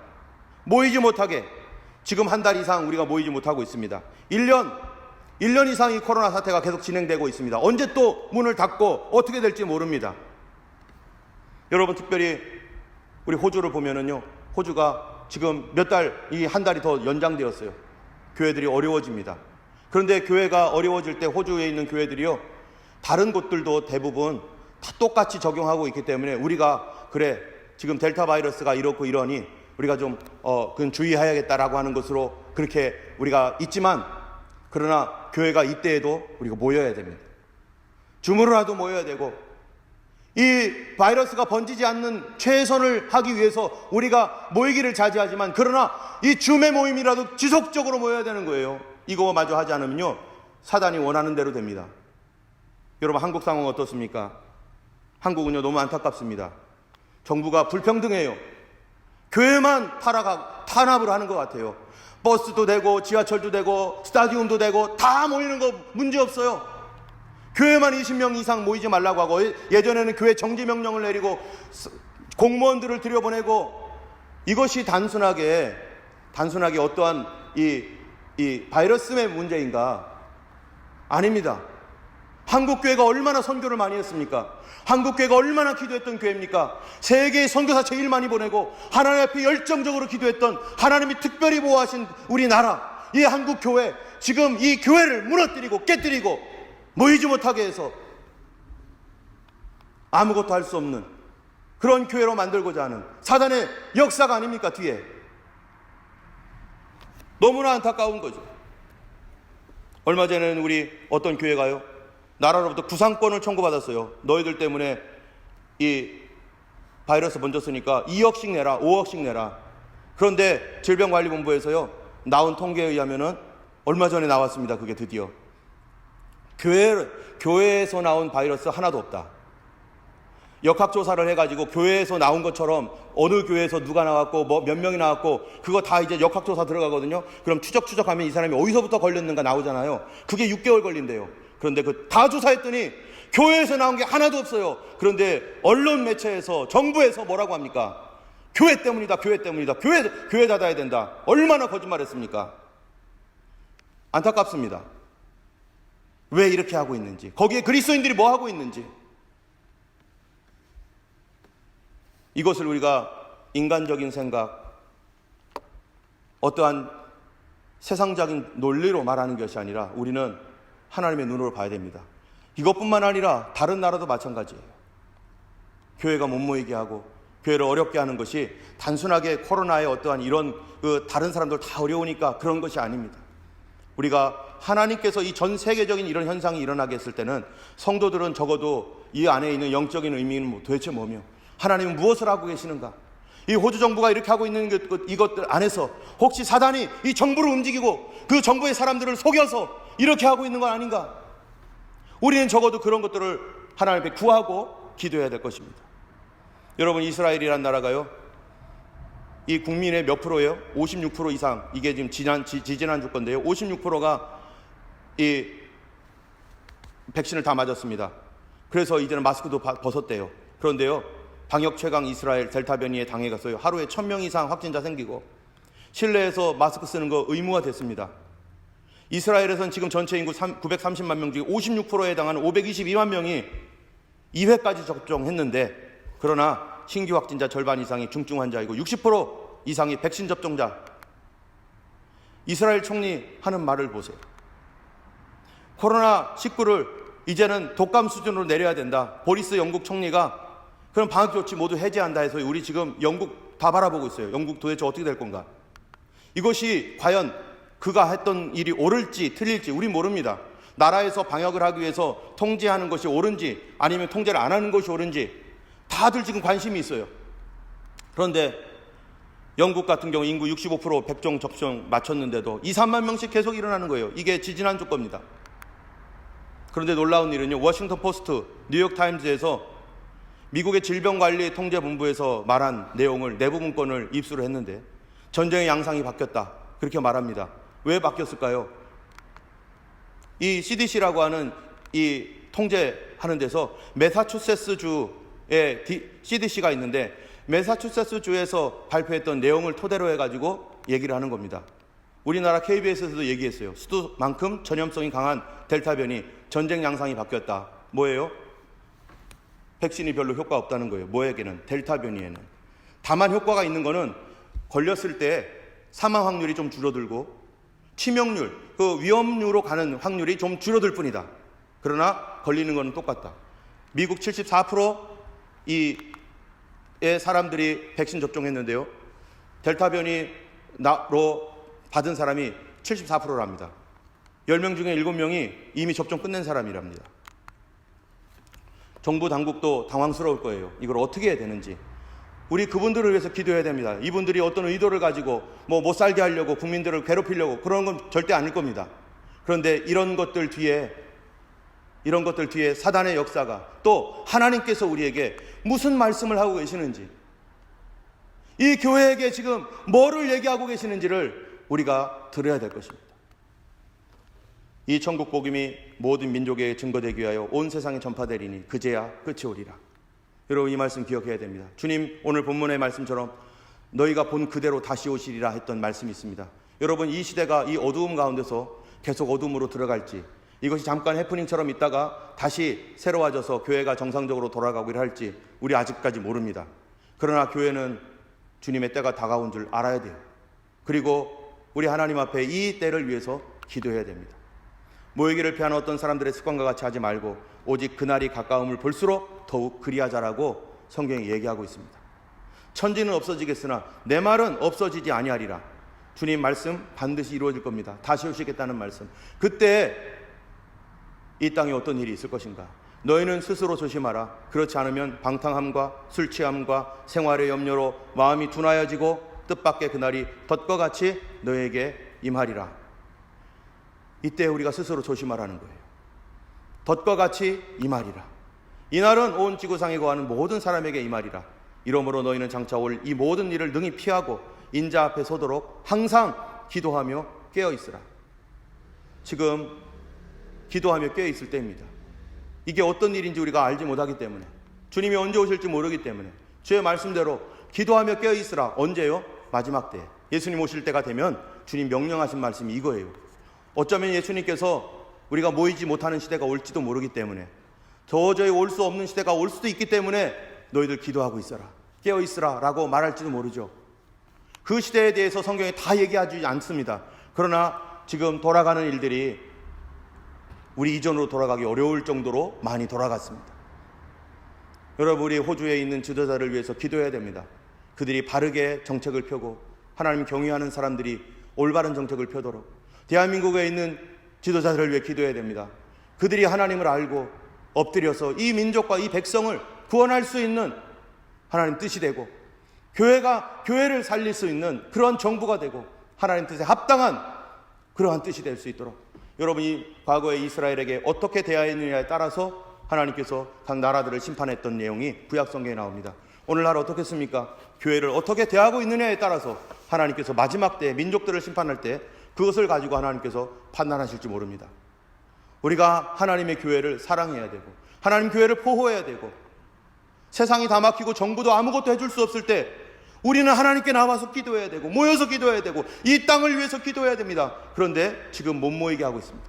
모이지 못하게. 지금 한 달 이상 우리가 모이지 못하고 있습니다. 1년 이상 이 코로나 사태가 계속 진행되고 있습니다. 언제 또 문을 닫고 어떻게 될지 모릅니다. 여러분, 특별히 우리 호주를 보면은요, 호주가 지금 한 달이 더 연장되었어요. 교회들이 어려워집니다. 그런데 교회가 어려워질 때 호주에 있는 교회들이요, 다른 곳들도 대부분 다 똑같이 적용하고 있기 때문에 우리가 그래 지금 델타 바이러스가 이렇고 이러니 우리가 좀 그건 주의해야겠다라고 하는 것으로 그렇게 우리가 있지만, 그러나 교회가 이때에도 우리가 모여야 됩니다. 줌으로라도 모여야 되고, 이 바이러스가 번지지 않는 최선을 하기 위해서 우리가 모이기를 자제하지만, 그러나 이 줌의 모임이라도 지속적으로 모여야 되는 거예요. 이거마저 하지 않으면요 사단이 원하는 대로 됩니다. 여러분, 한국 상황 어떻습니까? 한국은요 너무 안타깝습니다. 정부가 불평등해요. 교회만 탄압을 하는 것 같아요. 버스도 되고 지하철도 되고 스타디움도 되고 다 모이는 거 문제없어요. 교회만 20명 이상 모이지 말라고 하고, 예전에는 교회 정지 명령을 내리고 공무원들을 들여보내고, 이것이 단순하게 어떠한 이 바이러스의 문제인가? 아닙니다. 한국교회가 얼마나 선교를 많이 했습니까? 한국교회가 얼마나 기도했던 교회입니까? 세계의 선교사 제일 많이 보내고 하나님 앞에 열정적으로 기도했던, 하나님이 특별히 보호하신 우리나라, 이 한국교회, 지금 이 교회를 무너뜨리고 깨뜨리고 모이지 못하게 해서 아무것도 할 수 없는 그런 교회로 만들고자 하는 사단의 역사가 아닙니까? 뒤에 너무나 안타까운 거죠. 얼마 전에는 우리 어떤 교회가요 나라로부터 구상권을 청구받았어요. 너희들 때문에 이 바이러스 번졌으니까 2억씩 내라, 5억씩 내라. 그런데 질병관리본부에서요 나온 통계에 의하면은 얼마 전에 나왔습니다. 그게 드디어 교회에서 나온 바이러스 하나도 없다. 역학조사를 해가지고 교회에서 나온 것처럼 어느 교회에서 누가 나왔고 몇 명이 나왔고 그거 다 이제 역학조사 들어가거든요. 그럼 추적하면 이 사람이 어디서부터 걸렸는가 나오잖아요. 그게 6개월 걸린대요. 그런데 다 조사했더니 교회에서 나온 게 하나도 없어요. 그런데 언론 매체에서 정부에서 뭐라고 합니까? 교회 때문이다. 교회 닫아야 된다. 얼마나 거짓말했습니까? 안타깝습니다. 왜 이렇게 하고 있는지, 거기에 그리스도인들이 뭐 하고 있는지, 이것을 우리가 인간적인 생각, 어떠한 세상적인 논리로 말하는 것이 아니라 우리는 하나님의 눈으로 봐야 됩니다. 이것뿐만 아니라 다른 나라도 마찬가지예요. 교회가 못 모이게 하고 교회를 어렵게 하는 것이 단순하게 코로나의 어떠한 이런 다른 사람들 다 어려우니까 그런 것이 아닙니다. 우리가 하나님께서 이 전 세계적인 이런 현상이 일어나게 했을 때는 성도들은 적어도 이 안에 있는 영적인 의미는 도대체 뭐며 하나님은 무엇을 하고 계시는가? 이 호주 정부가 이렇게 하고 있는 이것들 안에서 혹시 사단이 이 정부를 움직이고 그 정부의 사람들을 속여서 이렇게 하고 있는 건 아닌가? 우리는 적어도 그런 것들을 하나님 앞에 구하고 기도해야 될 것입니다. 여러분, 이스라엘이란 나라가요 이 국민의 몇 프로예요? 56% 이상, 이게 지금 지지난주 건데요 56%가 이 백신을 다 맞았습니다. 그래서 이제는 마스크도 벗었대요. 그런데요 방역 최강 이스라엘 델타 변이에 당해갔어요. 하루에 1000명 이상 확진자 생기고 실내에서 마스크 쓰는 거 의무화 됐습니다. 이스라엘에서는 지금 전체 인구 930만 명 중에 56%에 해당하는 522만 명이 2회까지 접종했는데, 그러나 신규 확진자 절반 이상이 중증 환자이고 60% 이상이 백신 접종자. 이스라엘 총리 하는 말을 보세요. 코로나19를 이제는 독감 수준으로 내려야 된다. 보리스 영국 총리가 그럼 방역 조치 모두 해제한다 해서 우리 지금 영국 다 바라보고 있어요. 영국 도대체 어떻게 될 건가? 이것이 과연 그가 했던 일이 옳을지 틀릴지 우리 모릅니다. 나라에서 방역을 하기 위해서 통제하는 것이 옳은지 아니면 통제를 안 하는 것이 옳은지 다들 지금 관심이 있어요. 그런데 영국 같은 경우 인구 65% 백종 접종 마쳤는데도 2, 3만 명씩 계속 일어나는 거예요. 이게 지지난주 겁니다. 그런데 놀라운 일은요, 워싱턴 포스트, 뉴욕 타임즈에서 미국의 질병관리통제본부에서 말한 내용을 내부 문건을 입수를 했는데 전쟁의 양상이 바뀌었다 그렇게 말합니다. 왜 바뀌었을까요? 이 CDC라고 하는 이 통제하는 데서 매사추세츠 주에 CDC가 있는데 매사추세츠 주에서 발표했던 내용을 토대로 해가지고 얘기를 하는 겁니다. 우리나라 KBS에서도 얘기했어요. 수도만큼 전염성이 강한 델타 변이, 전쟁 양상이 바뀌었다. 뭐예요? 백신이 별로 효과 없다는 거예요. 뭐에게는? 델타 변이에는. 다만 효과가 있는 거는 걸렸을 때 사망 확률이 좀 줄어들고 치명률, 그 위험류로 가는 확률이 좀 줄어들 뿐이다. 그러나 걸리는 거는 똑같다. 미국 74%의 사람들이 백신 접종했는데요. 델타 변이로 받은 사람이 74%랍니다. 10명 중에 7명이 이미 접종 끝낸 사람이랍니다. 정부 당국도 당황스러울 거예요. 이걸 어떻게 해야 되는지. 우리 그분들을 위해서 기도해야 됩니다. 이분들이 어떤 의도를 가지고 못 살게 하려고 국민들을 괴롭히려고 그런 건 절대 아닐 겁니다. 그런데 이런 것들 뒤에 사단의 역사가, 또 하나님께서 우리에게 무슨 말씀을 하고 계시는지, 이 교회에게 지금 뭐를 얘기하고 계시는지를 우리가 들어야 될 것입니다. 이 천국 복음이 모든 민족에게 증거되기 위하여 온 세상에 전파되리니 그제야 끝이 오리라. 여러분, 이 말씀 기억해야 됩니다. 주님 오늘 본문의 말씀처럼 너희가 본 그대로 다시 오시리라 했던 말씀이 있습니다. 여러분, 이 시대가 이 어두움 가운데서 계속 어둠으로 들어갈지, 이것이 잠깐 해프닝처럼 있다가 다시 새로워져서 교회가 정상적으로 돌아가기를 할지 우리 아직까지 모릅니다. 그러나 교회는 주님의 때가 다가온 줄 알아야 돼요. 그리고 우리 하나님 앞에 이 때를 위해서 기도해야 됩니다. 모이기를 피하는 어떤 사람들의 습관과 같이 하지 말고 오직 그날이 가까움을 볼수록 더욱 그리하자라고 성경이 얘기하고 있습니다. 천지는 없어지겠으나 내 말은 없어지지 아니하리라. 주님 말씀 반드시 이루어질 겁니다. 다시 오시겠다는 말씀. 그때 이 땅에 어떤 일이 있을 것인가? 너희는 스스로 조심하라. 그렇지 않으면 방탕함과 술 취함과 생활의 염려로 마음이 둔하여지고 뜻밖의 그날이 덫과 같이 너희에게 임하리라. 이때 우리가 스스로 조심하라는 거예요. 덫과 같이 임하리라. 이날은 온 지구상에 거하는 모든 사람에게 임하리라. 이러므로 너희는 장차 올 이 모든 일을 능히 피하고 인자 앞에 서도록 항상 기도하며 깨어있으라. 지금 기도하며 깨어있을 때입니다. 이게 어떤 일인지 우리가 알지 못하기 때문에, 주님이 언제 오실지 모르기 때문에 주의 말씀대로 기도하며 깨어있으라. 언제요? 마지막 때, 예수님 오실 때가 되면 주님 명령하신 말씀이 이거예요. 어쩌면 예수님께서 우리가 모이지 못하는 시대가 올지도 모르기 때문에, 도저히 올 수 없는 시대가 올 수도 있기 때문에 너희들 기도하고 있어라, 깨어있으라 라고 말할지도 모르죠. 그 시대에 대해서 성경에 다 얘기하지 않습니다. 그러나 지금 돌아가는 일들이 우리 이전으로 돌아가기 어려울 정도로 많이 돌아갔습니다. 여러분, 우리 호주에 있는 지도자를 위해서 기도해야 됩니다. 그들이 바르게 정책을 펴고 하나님 경외하는 사람들이 올바른 정책을 펴도록 대한민국에 있는 지도자들을 위해 기도해야 됩니다. 그들이 하나님을 알고 엎드려서 이 민족과 이 백성을 구원할 수 있는 하나님 뜻이 되고, 교회가 교회를 살릴 수 있는 그런 정부가 되고 하나님 뜻에 합당한 그러한 뜻이 될 수 있도록, 여러분이 과거에 이스라엘에게 어떻게 대하였느냐에 따라서 하나님께서 각 나라들을 심판했던 내용이 구약성경에 나옵니다. 오늘날 어떻겠습니까? 교회를 어떻게 대하고 있느냐에 따라서 하나님께서 마지막 때 민족들을 심판할 때 그것을 가지고 하나님께서 판단하실지 모릅니다. 우리가 하나님의 교회를 사랑해야 되고 하나님 교회를 보호해야 되고, 세상이 다 막히고 정부도 아무것도 해줄 수 없을 때 우리는 하나님께 나와서 기도해야 되고 모여서 기도해야 되고 이 땅을 위해서 기도해야 됩니다. 그런데 지금 못 모이게 하고 있습니다.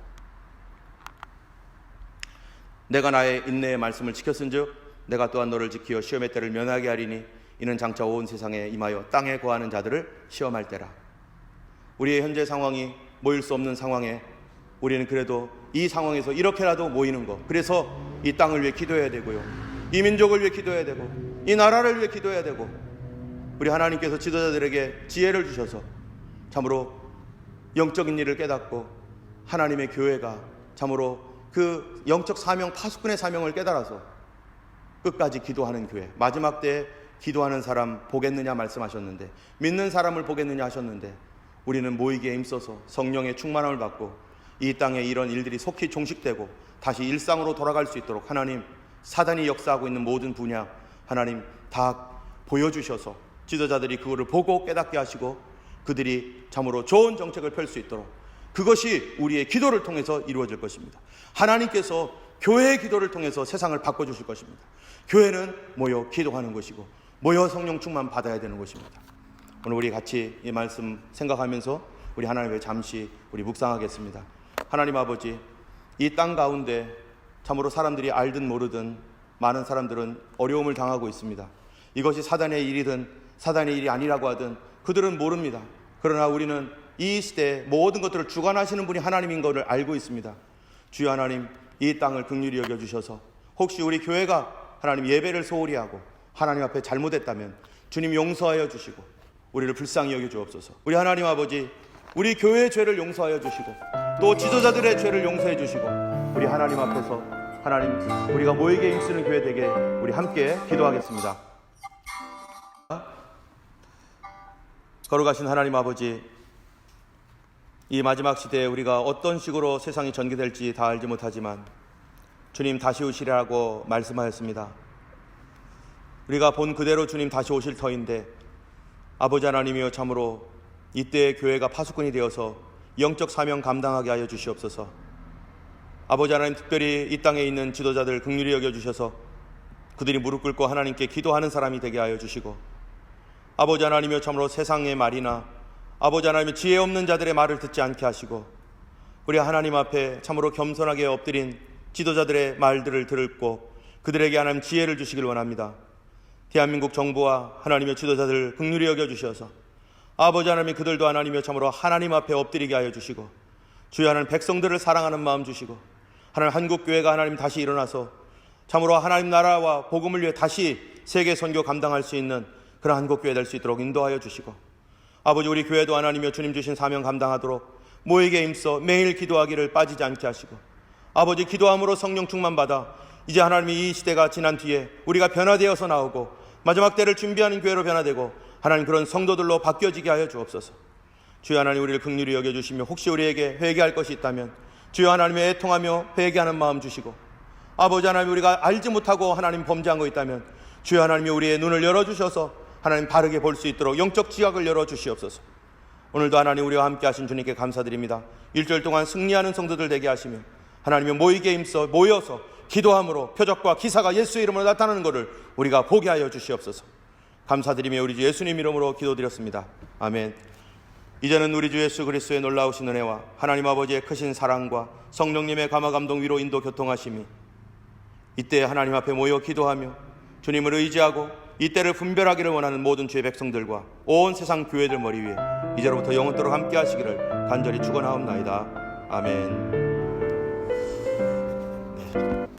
내가 나의 인내의 말씀을 지켰은즉 내가 또한 너를 지키어 시험의 때를 면하게 하리니 이는 장차 온 세상에 임하여 땅에 거하는 자들을 시험할 때라. 우리의 현재 상황이 모일 수 없는 상황에 우리는 그래도 이 상황에서 이렇게라도 모이는 것, 그래서 이 땅을 위해 기도해야 되고요, 이 민족을 위해 기도해야 되고 이 나라를 위해 기도해야 되고, 우리 하나님께서 지도자들에게 지혜를 주셔서 참으로 영적인 일을 깨닫고 하나님의 교회가 참으로 그 영적 사명, 파수꾼의 사명을 깨달아서 끝까지 기도하는 교회, 마지막 때에 기도하는 사람 보겠느냐 말씀하셨는데, 믿는 사람을 보겠느냐 하셨는데, 우리는 모이기에 힘써서 성령의 충만함을 받고 이 땅에 이런 일들이 속히 종식되고 다시 일상으로 돌아갈 수 있도록 하나님, 사단이 역사하고 있는 모든 분야 하나님 다 보여주셔서 지도자들이 그거를 보고 깨닫게 하시고 그들이 참으로 좋은 정책을 펼 수 있도록, 그것이 우리의 기도를 통해서 이루어질 것입니다. 하나님께서 교회의 기도를 통해서 세상을 바꿔주실 것입니다. 교회는 모여 기도하는 것이고 모여 성령 충만 받아야 되는 것입니다. 오늘 우리 같이 이 말씀 생각하면서 우리 하나님을 잠시 우리 묵상하겠습니다. 하나님 아버지, 이 땅 가운데 참으로 사람들이 알든 모르든 많은 사람들은 어려움을 당하고 있습니다. 이것이 사단의 일이든 사단의 일이 아니라고 하든 그들은 모릅니다. 그러나 우리는 이 시대에 모든 것들을 주관하시는 분이 하나님인 것을 알고 있습니다. 주여 하나님, 이 땅을 긍휼히 여겨주셔서 혹시 우리 교회가 하나님 예배를 소홀히 하고 하나님 앞에 잘못했다면 주님 용서하여 주시고 우리를 불쌍히 여겨 주옵소서. 우리 하나님 아버지, 우리 교회의 죄를 용서하여 주시고 또 지도자들의 죄를 용서해 주시고 우리 하나님 앞에서 하나님 우리가 모이게 힘쓰는 교회 되게 우리 함께 기도하겠습니다. 거룩하신 하나님 아버지, 이 마지막 시대에 우리가 어떤 식으로 세상이 전개될지 다 알지 못하지만 주님 다시 오시리라고 말씀하였습니다. 우리가 본 그대로 주님 다시 오실 터인데 아버지 하나님이여, 참으로 이때의 교회가 파수꾼이 되어서 영적 사명 감당하게 하여 주시옵소서. 아버지 하나님, 특별히 이 땅에 있는 지도자들 긍휼히 여겨주셔서 그들이 무릎 꿇고 하나님께 기도하는 사람이 되게 하여 주시고, 아버지 하나님이여, 참으로 세상의 말이나 아버지 하나님의 지혜 없는 자들의 말을 듣지 않게 하시고 우리 하나님 앞에 참으로 겸손하게 엎드린 지도자들의 말들을 듣고 그들에게 하나님 지혜를 주시길 원합니다. 대한민국 정부와 하나님의 지도자들 긍휼히 여겨주셔서 아버지 하나님, 그들도 하나님이여 참으로 하나님 앞에 엎드리게 하여 주시고 주여 하나님, 백성들을 사랑하는 마음 주시고 하나님, 한국교회가 하나님 다시 일어나서 참으로 하나님 나라와 복음을 위해 다시 세계 선교 감당할 수 있는 그런 한국교회 될 수 있도록 인도하여 주시고, 아버지 우리 교회도 하나님이여 주님 주신 사명 감당하도록 모이게 힘써 매일 기도하기를 빠지지 않게 하시고, 아버지 기도함으로 성령 충만 받아 이제 하나님이 이 시대가 지난 뒤에 우리가 변화되어서 나오고 마지막 때를 준비하는 교회로 변화되고 하나님 그런 성도들로 바뀌어지게 하여 주옵소서. 주여 하나님, 우리를 긍휼히 여겨주시며 혹시 우리에게 회개할 것이 있다면 주여 하나님의 애통하며 회개하는 마음 주시고, 아버지 하나님, 우리가 알지 못하고 하나님 범죄한 거 있다면 주여 하나님이 우리의 눈을 열어주셔서 하나님 바르게 볼 수 있도록 영적 지각을 열어주시옵소서. 오늘도 하나님 우리와 함께 하신 주님께 감사드립니다. 일주일 동안 승리하는 성도들 되게 하시며 하나님의 모이게 힘써 모여서 기도함으로 표적과 기사가 예수의 이름으로 나타나는 것을 우리가 보게 하여 주시옵소서. 감사드리며 우리 주 예수님 이름으로 기도드렸습니다. 아멘. 이제는 우리 주 예수 그리스도의 놀라우신 은혜와 하나님 아버지의 크신 사랑과 성령님의 감화 감동 위로 인도 교통하심이 이때 하나님 앞에 모여 기도하며 주님을 의지하고 이때를 분별하기를 원하는 모든 주의 백성들과 온 세상 교회들 머리 위에 이제로부터 영원토록 함께 하시기를 간절히 축원하옵나이다. 아멘.